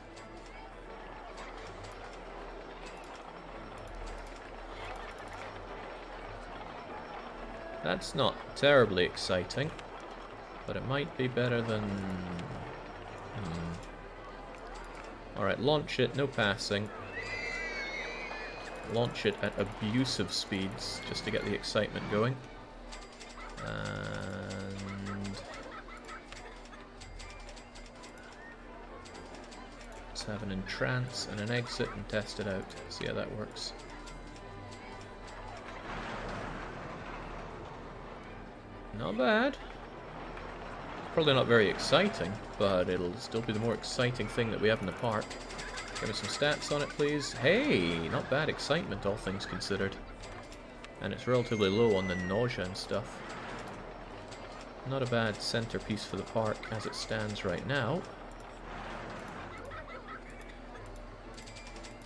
That's not terribly exciting, but it might be better than... Alright, launch it, no passing. Launch it at abusive speeds, just to get the excitement going. And... let's have an entrance and an exit and test it out, see how that works. Not bad. Probably not very exciting, but it'll still be the more exciting thing that we have in the park. Give me some stats on it, please. Hey, not bad excitement, all things considered. And it's relatively low on the nausea and stuff. Not a bad centerpiece for the park as it stands right now.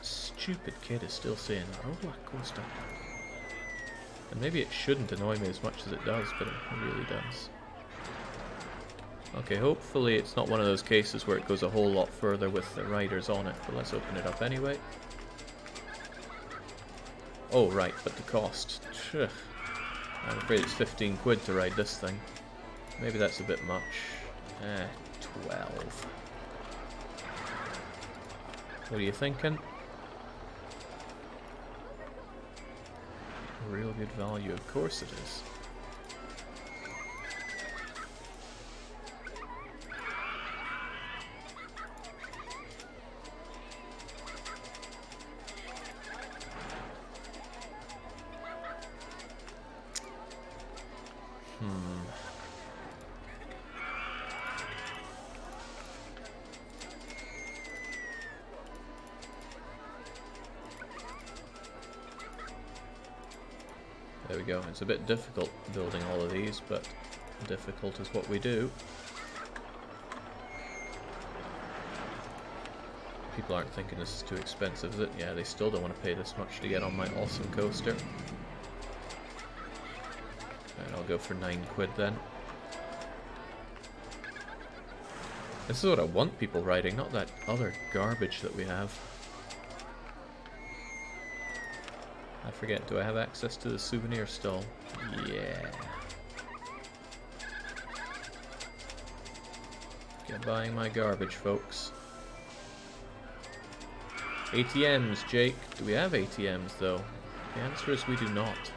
Stupid kid is still saying roller coaster. And maybe it shouldn't annoy me as much as it does, but it really does. Okay, hopefully it's not one of those cases where it goes a whole lot further with the riders on it, but let's open it up anyway. Oh, right, but the cost. Phew. I'm afraid it's 15 quid to ride this thing. Maybe that's a bit much. 12. What are you thinking? Real good value, of course it is. There we go. It's a bit difficult building all of these, but difficult is what we do. People aren't thinking this is too expensive, is it? Yeah, they still don't want to pay this much to get on my awesome coaster. And I'll go for 9 quid then. This is what I want people riding, not that other garbage that we have. I forget, do I have access to the souvenir stall? Yeah. Get buying my garbage, folks. ATMs, Jake. Do we have ATMs, though? The answer is we do not.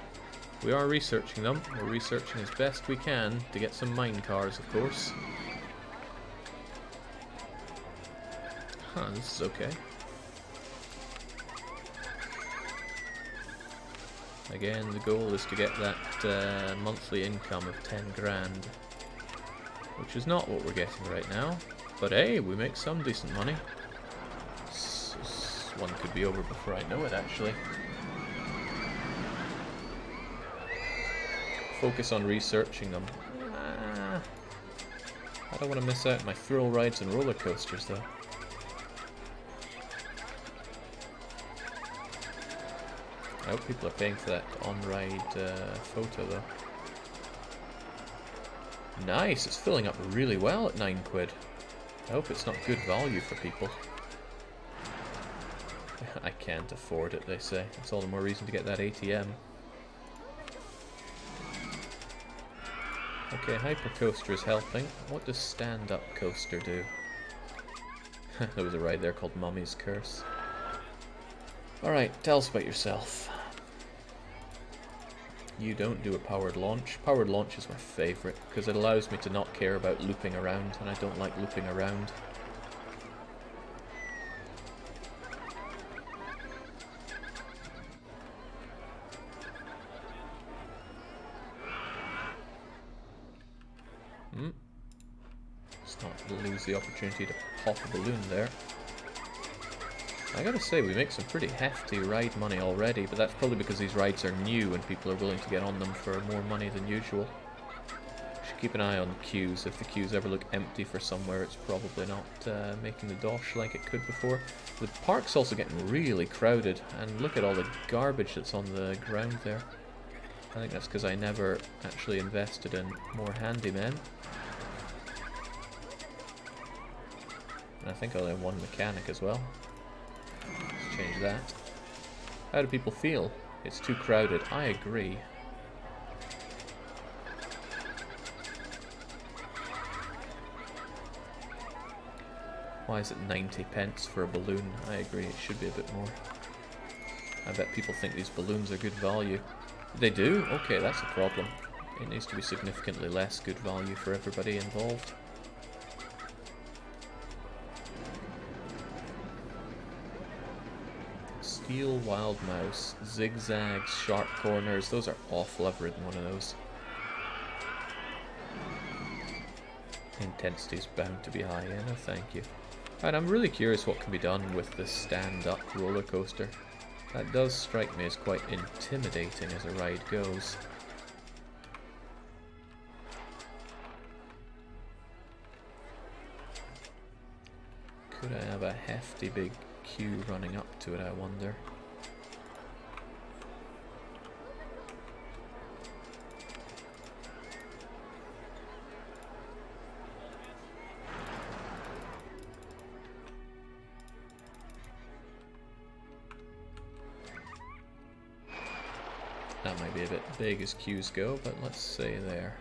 We are researching them. We're researching as best we can to get some mine cars, of course. Huh, this is okay. Again, the goal is to get that monthly income of 10 grand, which is not what we're getting right now, but hey, we make some decent money. This one could be over before I know it, actually. Focus on researching them. I don't want to miss out my thrill rides and roller coasters, though. I hope people are paying for that on-ride photo, though. Nice, it's filling up really well at 9 quid. I hope it's not good value for people. I can't afford it, they say. That's all the more reason to get that ATM. Okay, Hypercoaster is helping. What does stand-up coaster do? There was a ride there called Mummy's Curse. Alright, tell us about yourself. You don't do a powered launch. Powered launch is my favourite, because it allows me to not care about looping around, and I don't like looping around. Let's not lose the opportunity to pop a balloon there. I gotta say, we make some pretty hefty ride money already, but that's probably because these rides are new and people are willing to get on them for more money than usual. Should keep an eye on the queues. If the queues ever look empty for somewhere, it's probably not making the dosh like it could before. The park's also getting really crowded, and look at all the garbage that's on the ground there. I think that's because I never actually invested in more handymen. And I think I only have one mechanic as well. Let's change that. How do people feel? It's too crowded. I agree. Why is it 90 pence for a balloon? I agree, it should be a bit more. I bet people think these balloons are good value. They do? Okay, that's a problem. It needs to be significantly less good value for everybody involved. Steel Wild Mouse, zigzags, sharp corners, those are awful. I've ridden one of those. Intensity's bound to be high, yeah, no thank you. And I'm really curious what can be done with this stand-up roller coaster. That does strike me as quite intimidating as a ride goes. Could I have a hefty big queue running up to it, I wonder? That might be a bit big as queues go, but let's say there.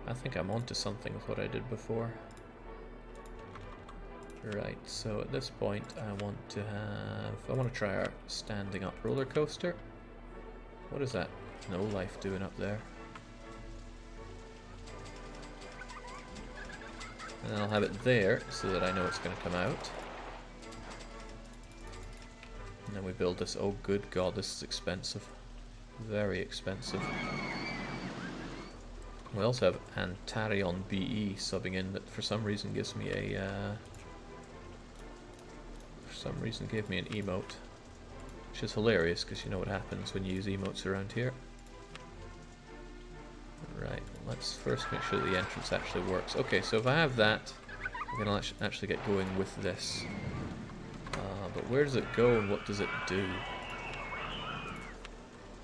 I think I'm onto something with what I did before. Right, so at this point I want to try our standing up roller coaster. What is that no life doing up there? And then I'll have it there so that I know it's going to come out. And then we build this. Oh good god, this is expensive. Very expensive. We also have Antarion BE subbing in that for some reason gives me a gave me an emote, which is hilarious because you know what happens when you use emotes around here. Right, let's first make sure the entrance actually works. Okay, so if I have that, I'm going to actually get going with this. But where does it go and what does it do?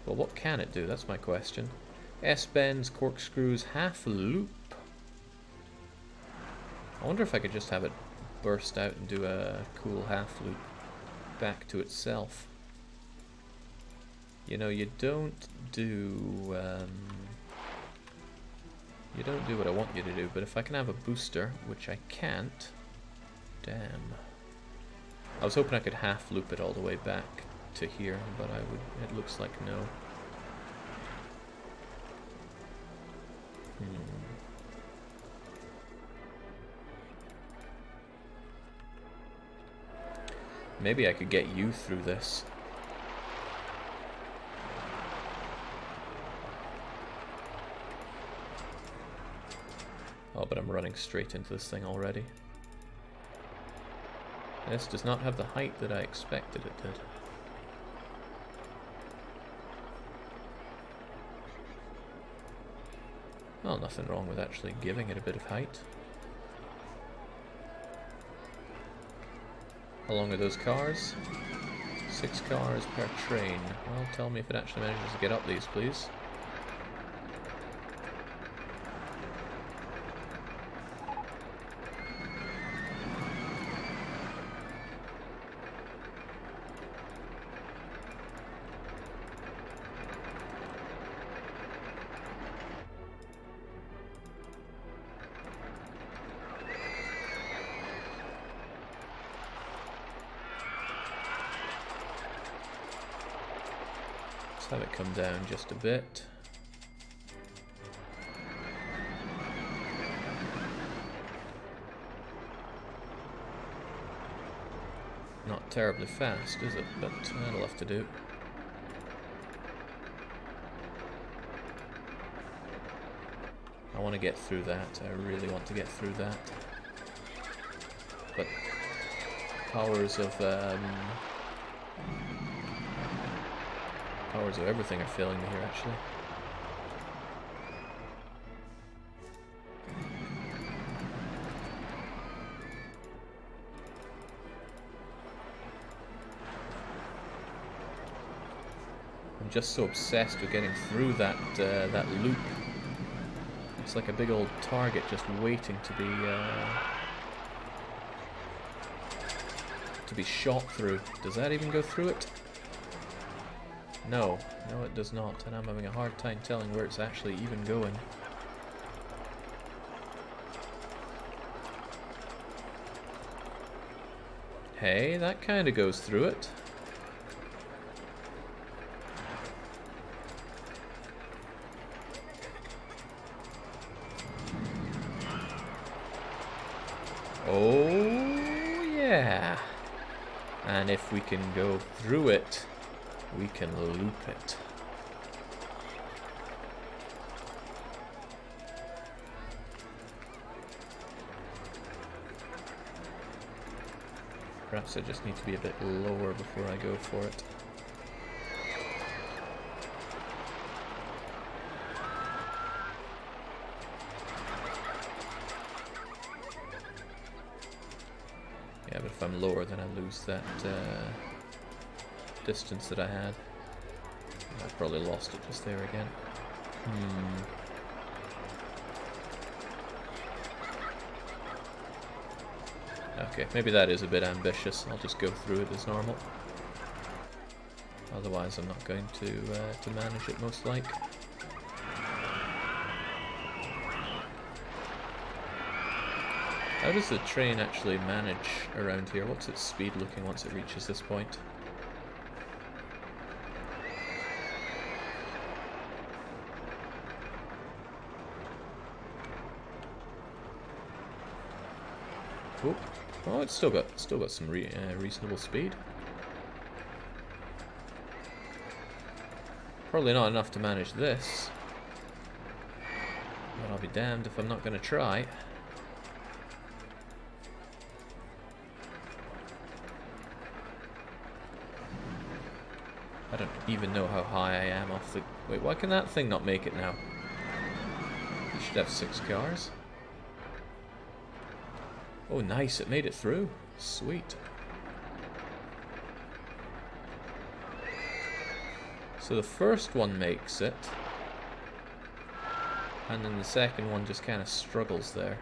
Well, what can it do? That's my question. S-bends, corkscrews, half loop. I wonder if I could just have it burst out and do a cool half loop back to itself. You know, you don't do what I want you to do, but if I can have a booster, which I can't, damn. I was hoping I could half loop it all the way back to here, but it looks like no. Maybe I could get you through this. Oh, but I'm running straight into this thing already. This does not have the height that I expected it did. Well, nothing wrong with actually giving it a bit of height. How long are those cars? 6 cars per train. Well, tell me if it actually manages to get up these, please. Let's have it come down just a bit. Not terribly fast, is it? But that'll have to do. I want to get through that. I really want to get through that. But powers of everything are failing me here, actually. I'm just so obsessed with getting through that that loop. It's like a big old target just waiting to be shot through. Does that even go through it? No, no it does not, and I'm having a hard time telling where it's actually even going. Hey, that kind of goes through it. Oh, yeah. And if we can go through it, we can loop it. Perhaps I just need to be a bit lower before I go for it. Yeah, but if I'm lower, then I lose that distance that I had. I probably lost it just there again. Okay, maybe that is a bit ambitious. I'll just go through it as normal. Otherwise, I'm not going to manage it, most like. How does the train actually manage around here? What's its speed looking once it reaches this point? Oh, oh, it's still got some reasonable speed. Probably not enough to manage this, but I'll be damned if I'm not going to try. I don't even know how high I am off the... Wait, why can that thing not make it now? You should have 6 cars. Oh, nice, it made it through. Sweet. So the first one makes it, and then the second one just kind of struggles there.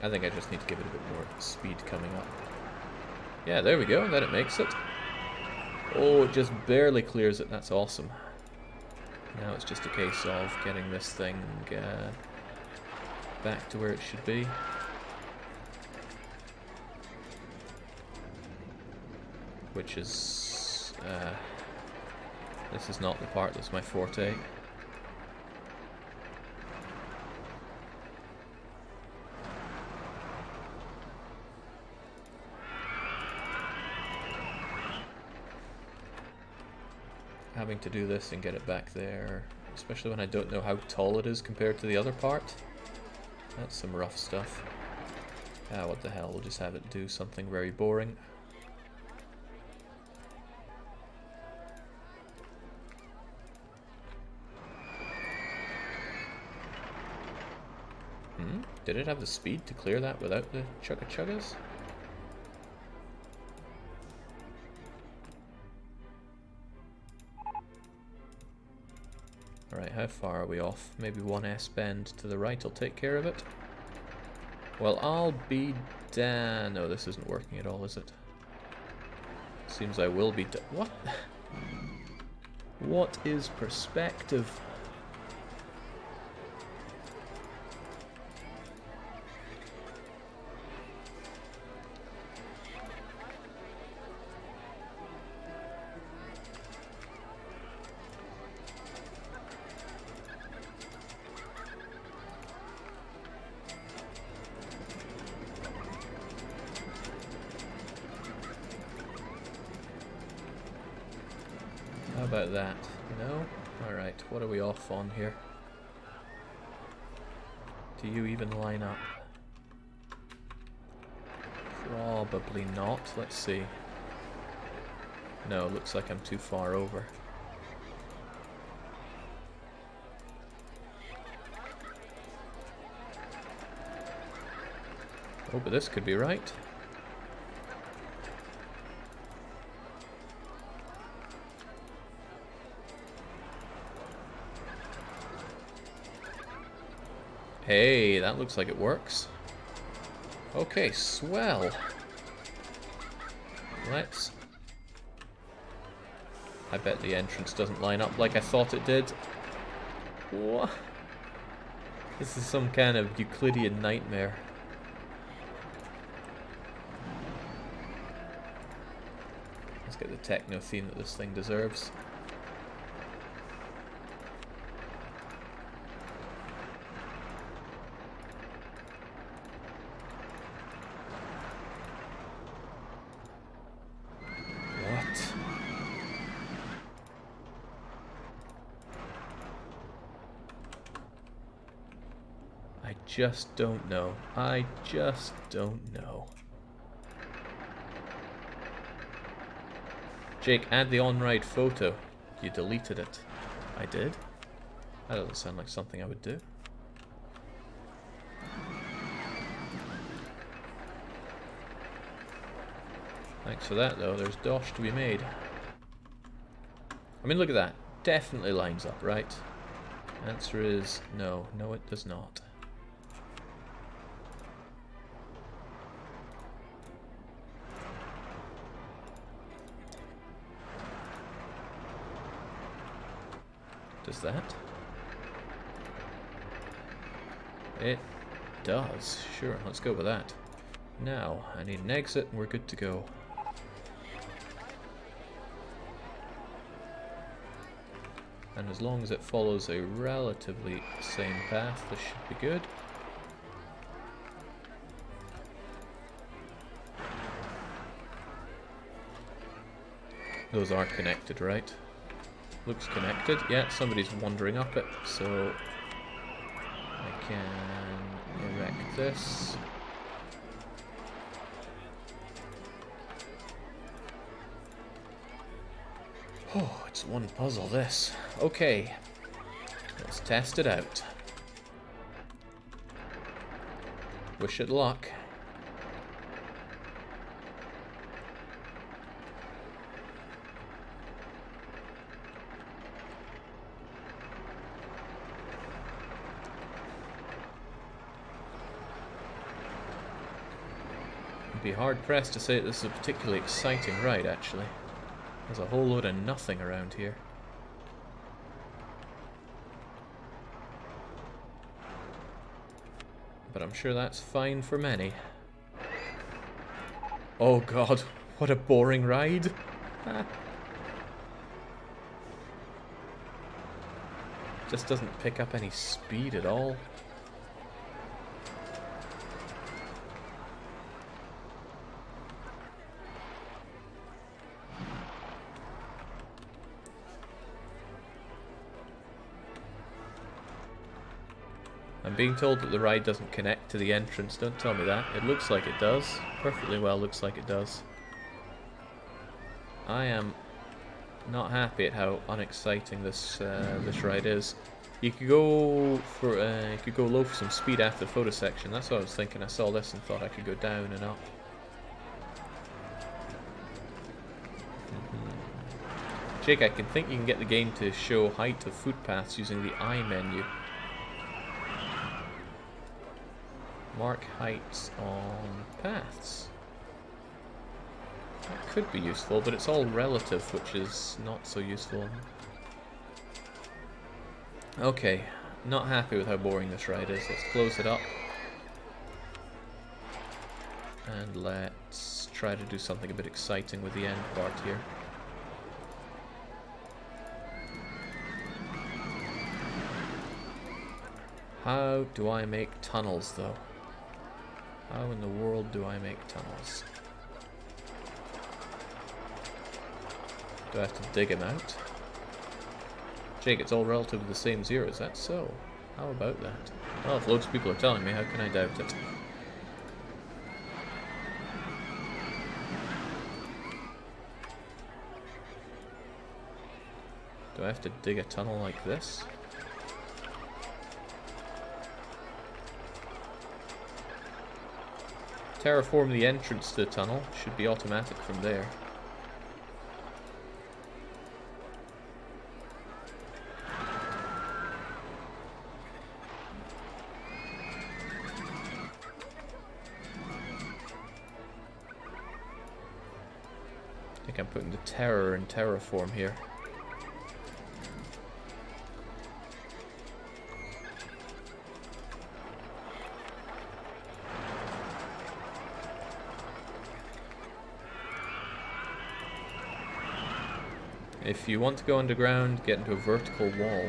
I think I just need to give it a bit more speed coming up. Yeah, there we go, then it makes it. Oh, it just barely clears it, that's awesome. Now it's just a case of getting this thing back to where it should be. Which is... this is not the part that's my forte. Having to do this and get it back there, especially when I don't know how tall it is compared to the other part. That's some rough stuff. Ah, what the hell, we'll just have it do something very boring. Did it have the speed to clear that without the chugga-chuggas? Alright, how far are we off? Maybe one S-bend to the right will take care of it. Well, I'll be damned. No, this isn't working at all, is it? Seems I will be what? What is perspective? about that? No? Alright, what are we off on here? Do you even line up? Probably not. Let's see. No, looks like I'm too far over. Oh, but this could be right. Hey, that looks like it works. Okay, swell. Let's... I bet the entrance doesn't line up like I thought it did. What? This is some kind of Euclidean nightmare. Let's get the techno theme that this thing deserves. I just don't know. I just don't know. Jake, add the on-ride photo. You deleted it. I did? That doesn't sound like something I would do. Thanks for that, though. There's dosh to be made. I mean, look at that. Definitely lines up, right? Answer is no. No, it does not. Does that? It does. Sure, let's go with that. Now, I need an exit and we're good to go. And as long as it follows a relatively same path, this should be good. Those are connected, right? Looks connected. Yeah, somebody's wandering up it, so I can erect this. Oh, it's one puzzle, this. Okay, let's test it out. Wish it luck. I'd be hard pressed to say that this is a particularly exciting ride, actually. There's a whole load of nothing around here. But I'm sure that's fine for many. Oh god, what a boring ride! Just doesn't pick up any speed at all. I'm being told that the ride doesn't connect to the entrance. Don't tell me that. It looks like it does. Perfectly well looks like it does. I am not happy at how unexciting this this ride is. You could go for you could go low for some speed after the photo section. That's what I was thinking. I saw this and thought I could go down and up. Jake, I can think you can get the game to show height of footpaths using the I menu. Mark heights on paths. That could be useful, but it's all relative, which is not so useful. Okay, not happy with how boring this ride is. Let's close it up. And let's try to do something a bit exciting with the end part here. How do I make tunnels, though? How in the world do I make tunnels? Do I have to dig them out? Jake, it's all relative to the same zero. Is that so? How about that? Well, if loads of people are telling me, how can I doubt it? Do I have to dig a tunnel like this? Terraform the entrance to the tunnel. Should be automatic from there. I think I'm putting the terror in terraform here. If you want to go underground, get into a vertical wall.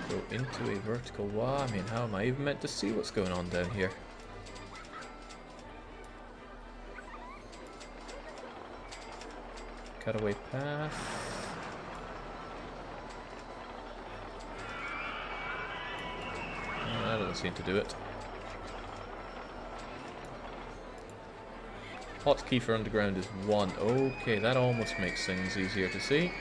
Go into a vertical wall? I mean, how am I even meant to see what's going on down here? Cutaway path. Oh, that doesn't seem to do it. Hotkey for underground is 1. Okay, that almost makes things easier to see.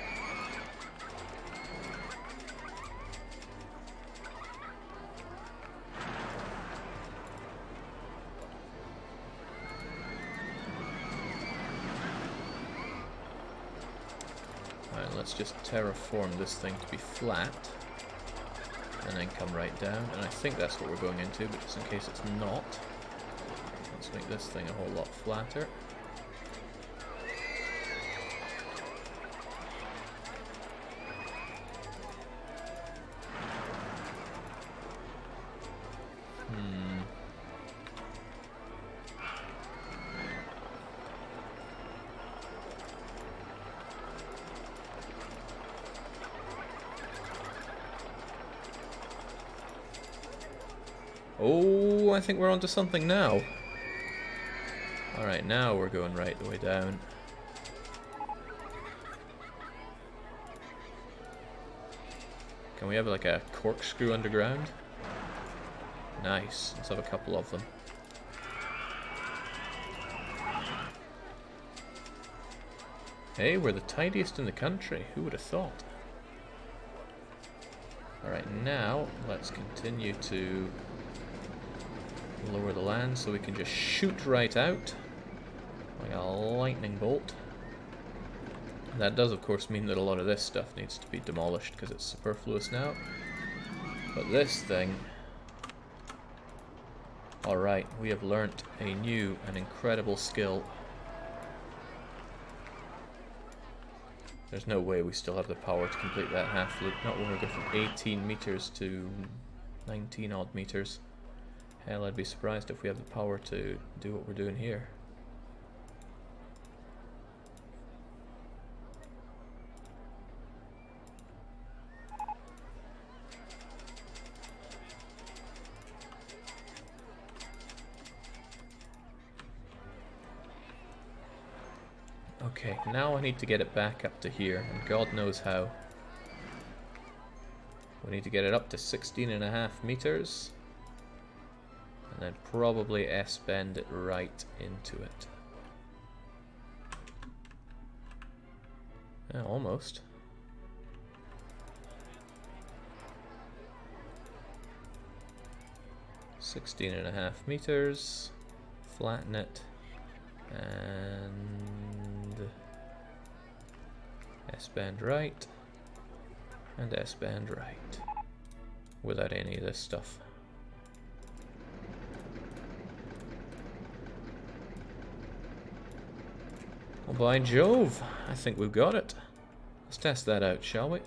Alright, let's just terraform this thing to be flat. And then come right down. And I think that's what we're going into, but just in case it's not. Let's make this thing a whole lot flatter. Oh, I think we're onto something now. Alright, now we're going right the way down. Can we have like a corkscrew underground? Nice. Let's have a couple of them. Hey, we're the tidiest in the country. Who would have thought? Alright, now let's continue to lower the land so we can just shoot right out like a lightning bolt. That does of course mean that a lot of this stuff needs to be demolished because it's superfluous now. But this thing... Alright, we have learnt a new and incredible skill. There's no way we still have the power to complete that half loop, not when we go from 18 meters to 19 odd meters. Hell, I'd be surprised if we have the power to do what we're doing here. Okay, now I need to get it back up to here, and God knows how. We need to get it up to 16.5 meters. And then probably S-bend it right into it. Yeah, almost. $16.5 meters. Flatten it. And S-bend right. And S-bend right. Without any of this stuff. Well, by Jove, I think we've got it. Let's test that out, shall we?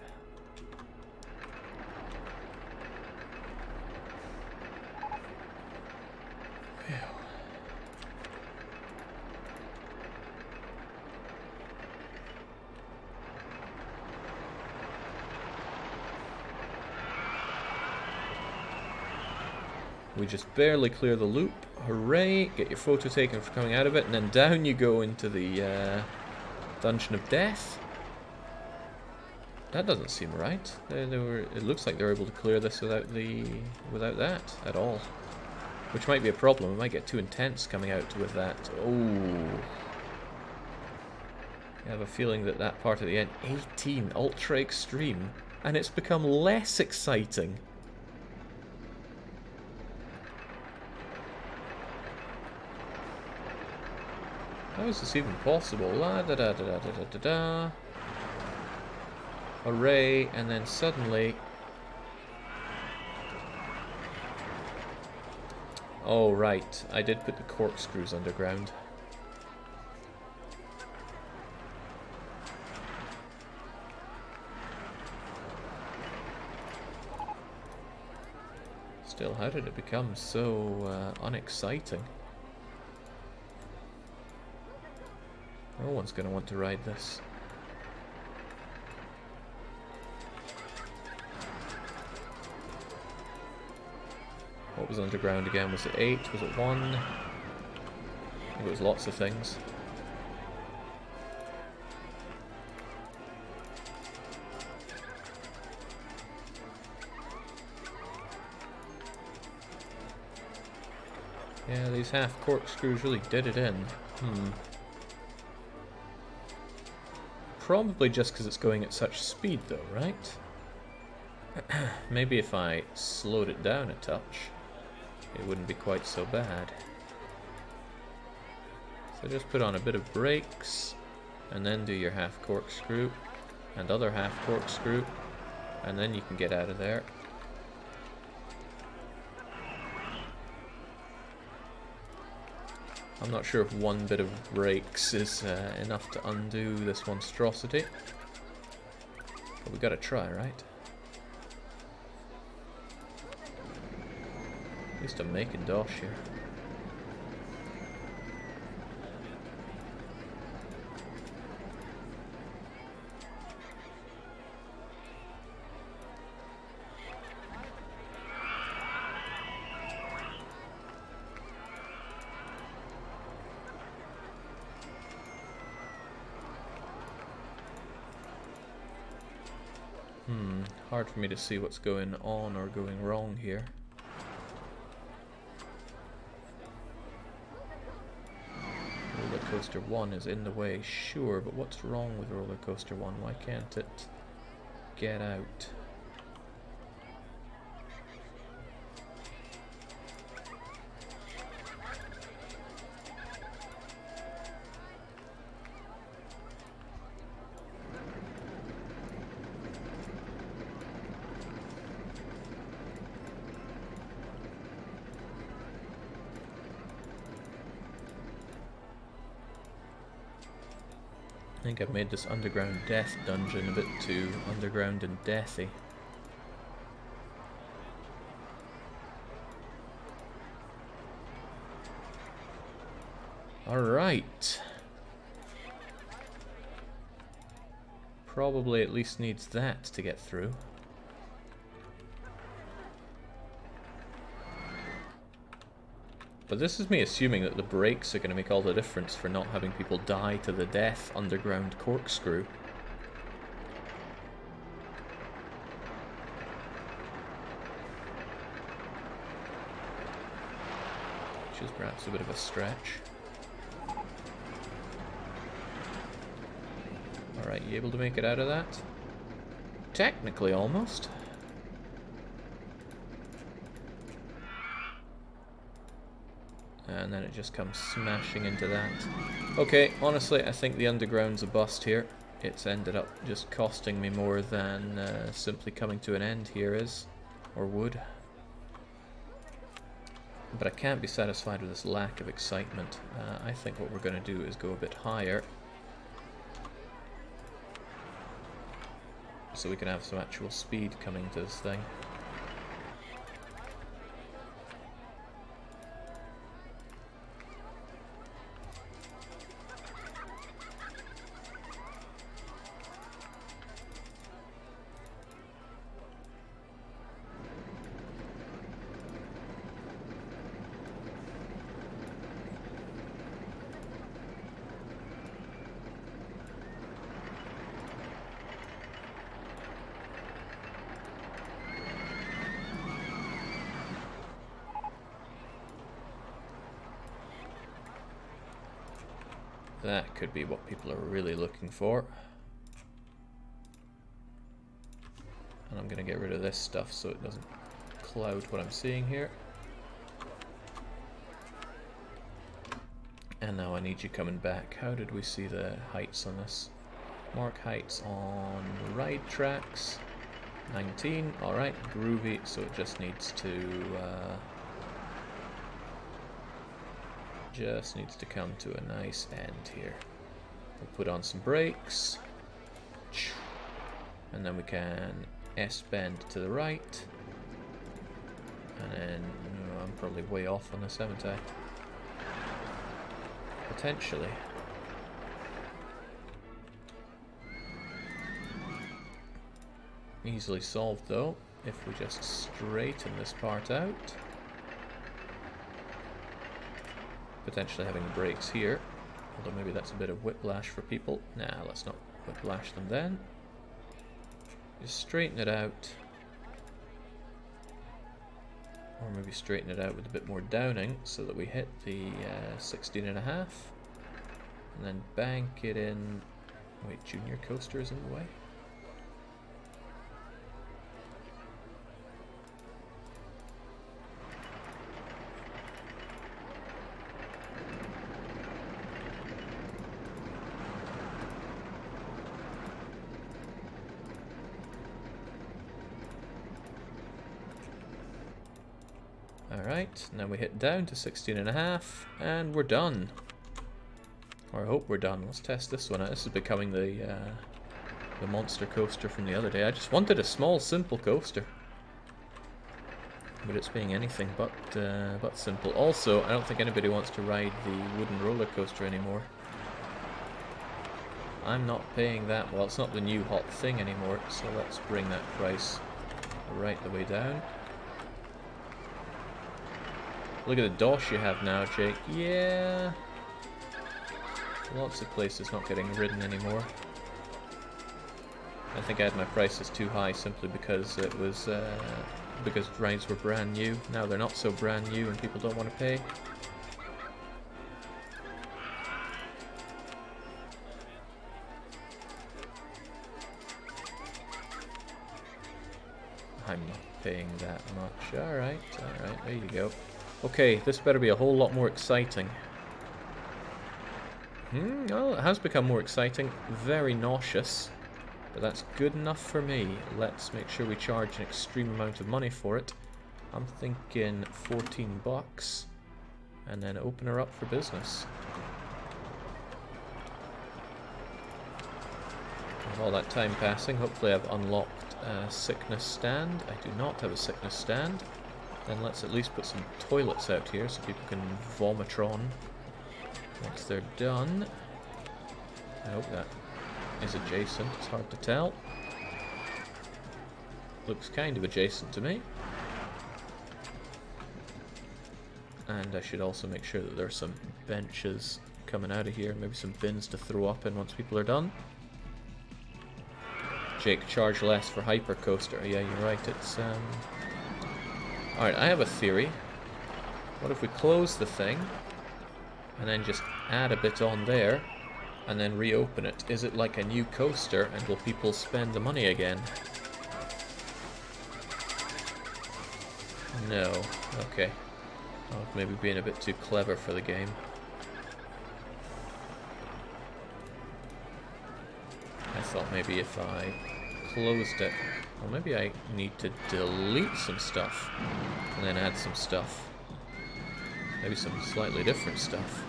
We just barely clear the loop. Hooray! Get your photo taken for coming out of it, and then down you go into the Dungeon of Death. That doesn't seem right. They were. It looks like they're able to clear this without that at all, which might be a problem. It might get too intense coming out with that. Oh, I have a feeling that that part at the end, 18 ultra extreme, and it's become less exciting. How is this even possible? La da da da da da da da. Array, and then suddenly... Oh, right. I did put the corkscrews underground. Still, how did it become so unexciting? No one's going to want to ride this. What was underground again? Was it 8? Was it 1? I think it was lots of things. Yeah, these half corkscrews really did it in. Probably just because it's going at such speed though, right? Maybe if I slowed it down a touch, it wouldn't be quite so bad. So just put on a bit of brakes, and then do your half corkscrew, and other half corkscrew, and then you can get out of there. I'm not sure if one bit of brakes is enough to undo this monstrosity, but we gotta try, right? At least I'm making dosh here. Hard for me to see what's going on or going wrong here. Roller coaster 1 is in the way, sure, but what's wrong with roller coaster 1? Why can't it get out? I think I've made this underground death dungeon a bit too underground and deathy. Alright. Probably at least needs that to get through. But this is me assuming that the brakes are going to make all the difference for not having people die to the death underground corkscrew. Which is perhaps a bit of a stretch. Alright, you able to make it out of that? Technically, almost. And then it just comes smashing into that. Okay, honestly, I think the underground's a bust here. It's ended up just costing me more than simply coming to an end here is, or would. But I can't be satisfied with this lack of excitement. I think what we're going to do is go a bit higher, so we can have some actual speed coming to this thing. That could be what people are really looking for. And I'm going to get rid of this stuff so it doesn't cloud what I'm seeing here. And now I need you coming back. How did we see the heights on this? Mark heights on ride tracks. 19. Alright, groovy. So it just needs to come to a nice end here. We'll put on some brakes. And then we can S-bend to the right. And then, I'm probably way off on this, haven't I? Potentially. Easily solved though, if we just straighten this part out. Potentially having brakes here, although maybe that's a bit of whiplash for people. Nah, let's not whiplash them then. Just straighten it out. Or maybe straighten it out with a bit more downing so that we hit the 16.5. And then bank it in. Wait, junior coaster is in the way? Alright, now we hit down to 16.5 and we're done. Or I hope we're done. Let's test this one out. This is becoming the monster coaster from the other day. I just wanted a small, simple coaster. But it's being anything but simple. Also, I don't think anybody wants to ride the wooden roller coaster anymore. I'm not paying that. Well, it's not the new hot thing anymore, so let's bring that price right the way down. Look at the dosh you have now, Jake. Yeah. Lots of places not getting ridden anymore. I think I had my prices too high simply because it was because rides were brand new. Now they're not so brand new and people don't want to pay. I'm not paying that much. Alright, there you go. Okay, this better be a whole lot more exciting. Well, it has become more exciting. Very nauseous. But that's good enough for me. Let's make sure we charge an extreme amount of money for it. I'm thinking 14 bucks. And then open her up for business. With all that time passing, hopefully I've unlocked a sickness stand. I do not have a sickness stand. Then let's at least put some toilets out here so people can vomitron once they're done. I hope that is adjacent, it's hard to tell. Looks kind of adjacent to me. And I should also make sure that there are some benches coming out of here, maybe some bins to throw up in once people are done. Jake, charge less for hyper coaster. Yeah, you're right, it's Alright, I have a theory. What if we close the thing and then just add a bit on there and then reopen it? Is it like a new coaster and will people spend the money again? No. Okay. Oh, maybe being a bit too clever for the game. I thought maybe if I closed it... Well, maybe I need to delete some stuff and then add some stuff. Maybe some slightly different stuff.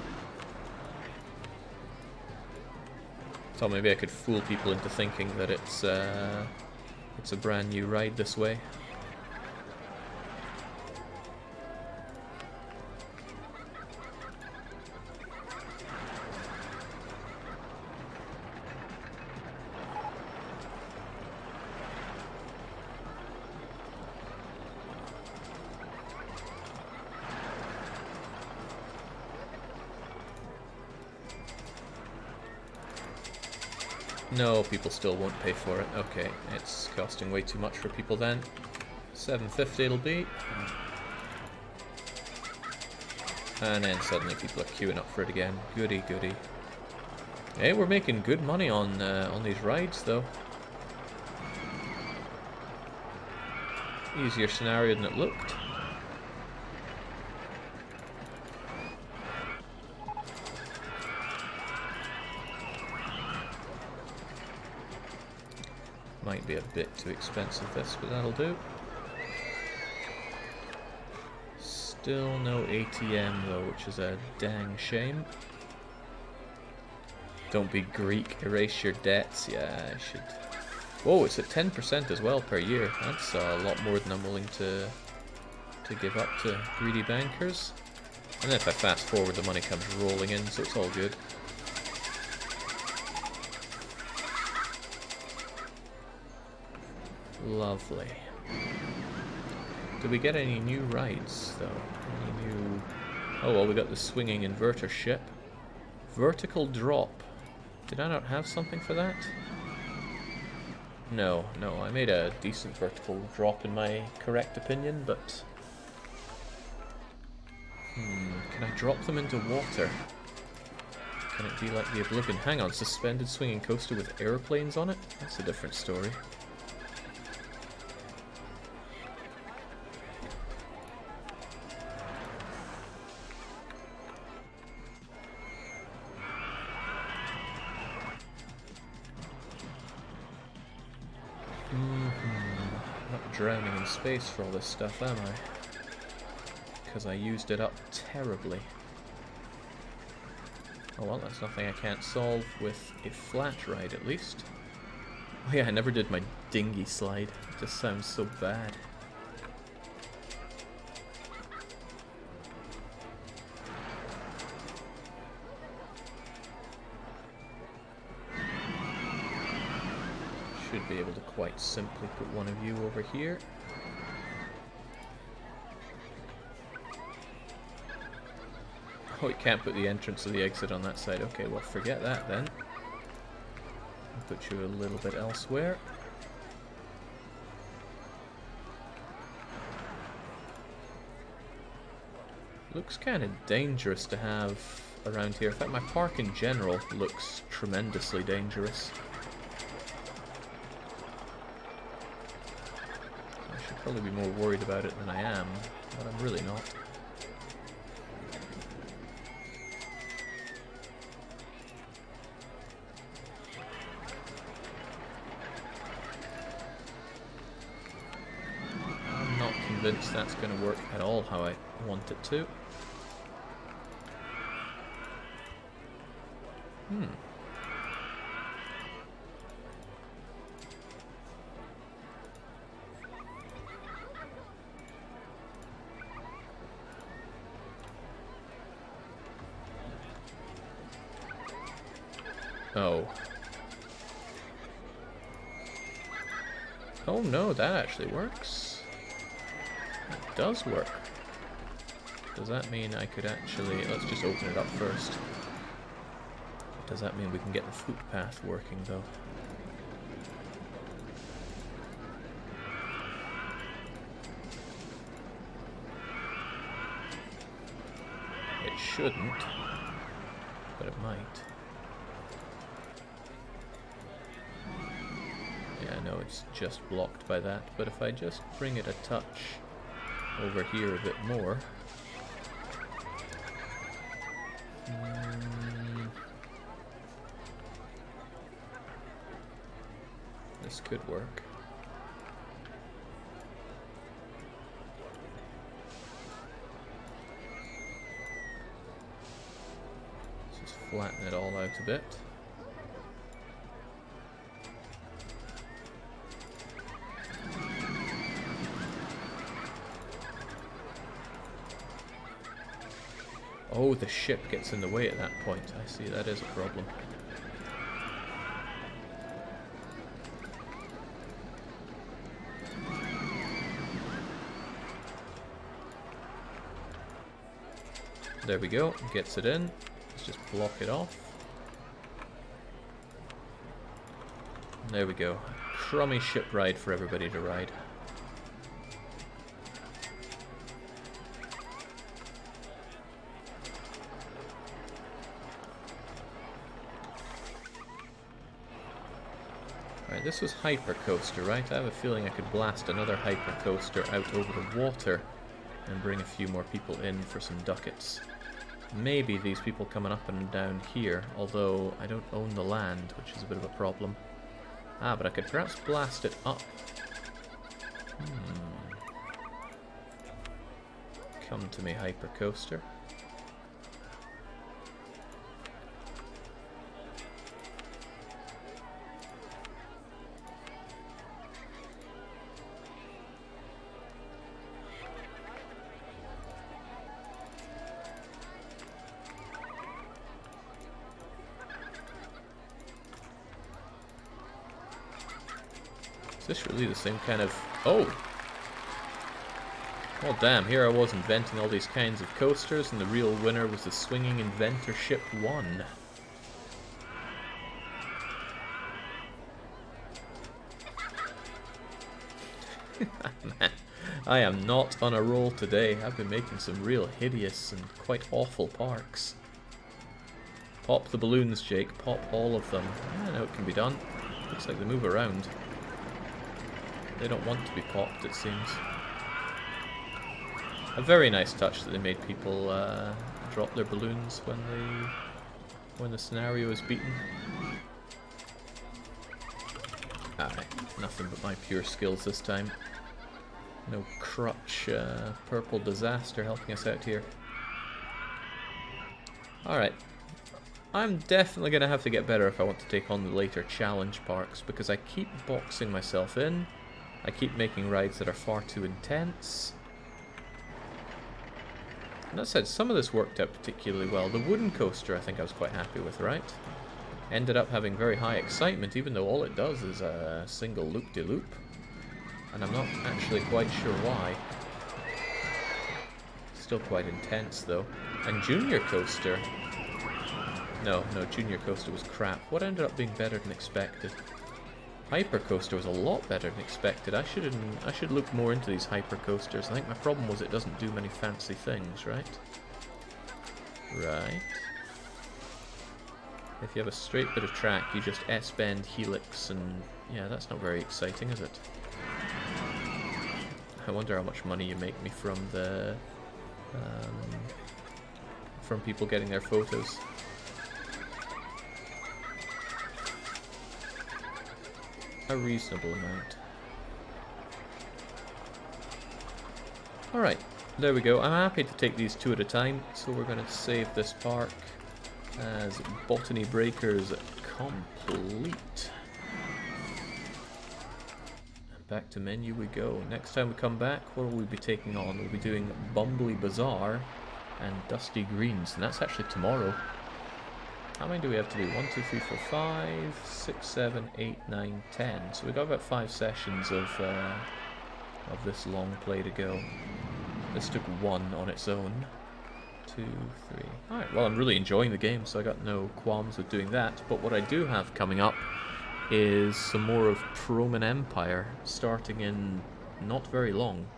So maybe I could fool people into thinking that it's a brand new ride this way. No, people still won't pay for it. Okay, it's costing way too much for people then. $7.50 it'll be. And then suddenly people are queuing up for it again. Goody, goody. Hey, we're making good money on these rides, though. Easier scenario than it looked. Might be a bit too expensive this, but that'll do. Still no ATM though, which is a dang shame. Don't be Greek, erase your debts. Yeah, I should. Whoa, it's at 10% as well per year. That's a lot more than I'm willing to give up to greedy bankers. And then if I fast forward, the money comes rolling in, so it's all good. Lovely. Did we get any new rides, though? Any new... Oh, well, we got the swinging inverter ship. Vertical drop. Did I not have something for that? No, I made a decent vertical drop in my correct opinion, but... can I drop them into water? Can it be like the Oblivion? Hang on, suspended swinging coaster with airplanes on it? That's a different story. Not drowning in space for all this stuff, am I? Because I used it up terribly. Oh well, that's nothing I can't solve with a flat ride at least. Oh yeah, I never did my Dinghy Slide. It just sounds so bad. Should be able to quite simply put one of you over here. Oh, you can't put the entrance or the exit on that side. Okay, well, forget that then. I'll put you a little bit elsewhere. Looks kind of dangerous to have around here. In fact, my park in general looks tremendously dangerous. I should probably be more worried about it than I am, but I'm really not. Convinced that's going to work at all how I want it to. Oh. Oh no, that actually works. It does work. Does that mean I could actually... Let's just open it up first. Does that mean we can get the footpath working, though? It shouldn't, but it might. Yeah, no, it's just blocked by that. But if I just bring it a touch over here a bit more. This could work. Let's just flatten it all out a bit. Oh, the ship gets in the way at that point. I see, that is a problem. There we go, gets it in. Let's just block it off. There we go. Crummy ship ride for everybody to ride. Right, this was Hypercoaster, right? I have a feeling I could blast another Hypercoaster out over the water and bring a few more people in for some ducats. Maybe these people coming up and down here, although I don't own the land, which is a bit of a problem. Ah, but I could perhaps blast it up. Come to me, Hypercoaster. Is this really the same kind of... Oh! Well, damn, here I was inventing all these kinds of coasters, and the real winner was the Swinging Inventor Ship 1. Man, I am not on a roll today. I've been making some real hideous and quite awful parks. Pop the balloons, Jake. Pop all of them. I know it can be done. Looks like they move around. They don't want to be popped, it seems. A very nice touch that they made people drop their balloons when the scenario is beaten. Alright, nothing but my pure skills this time. No crutch purple disaster helping us out here. Alright. I'm definitely going to have to get better if I want to take on the later challenge parks, because I keep boxing myself in. I keep making rides that are far too intense. And that said, some of this worked out particularly well. The wooden coaster I think I was quite happy with, right? Ended up having very high excitement, even though all it does is a single loop-de-loop. And I'm not actually quite sure why. Still quite intense, though. And Junior Coaster... No, Junior Coaster was crap. What ended up being better than expected? Hypercoaster was a lot better than expected. I should look more into these hypercoasters. I think my problem was it doesn't do many fancy things, right? Right. If you have a straight bit of track, you just S-bend, helix, and yeah, that's not very exciting, is it? I wonder how much money you make me from the from people getting their photos. A reasonable amount. Alright, there we go. I'm happy to take these two at a time, so we're going to save this park as Botany Breakers complete. Back to menu we go. Next time we come back, what will we be taking on? We'll be doing Bumbly Bazaar and Dusty Greens, and that's actually tomorrow. How many do we have to do? 1, 2, 3, 4, 5, 6, 7, 8, 9, 10. So we've got about 5 sessions of this long play to go. This took 1 on its own. 2, 3. Alright, well, I'm really enjoying the game, so I got no qualms with doing that. But what I do have coming up is some more of Roman Empire, starting in not very long.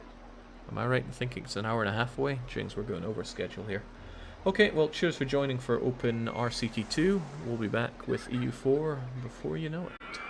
Am I right in thinking it's an hour and a half away? James, we're going over schedule here. Okay, well, cheers for joining for Open RCT2. We'll be back with EU4 before you know it.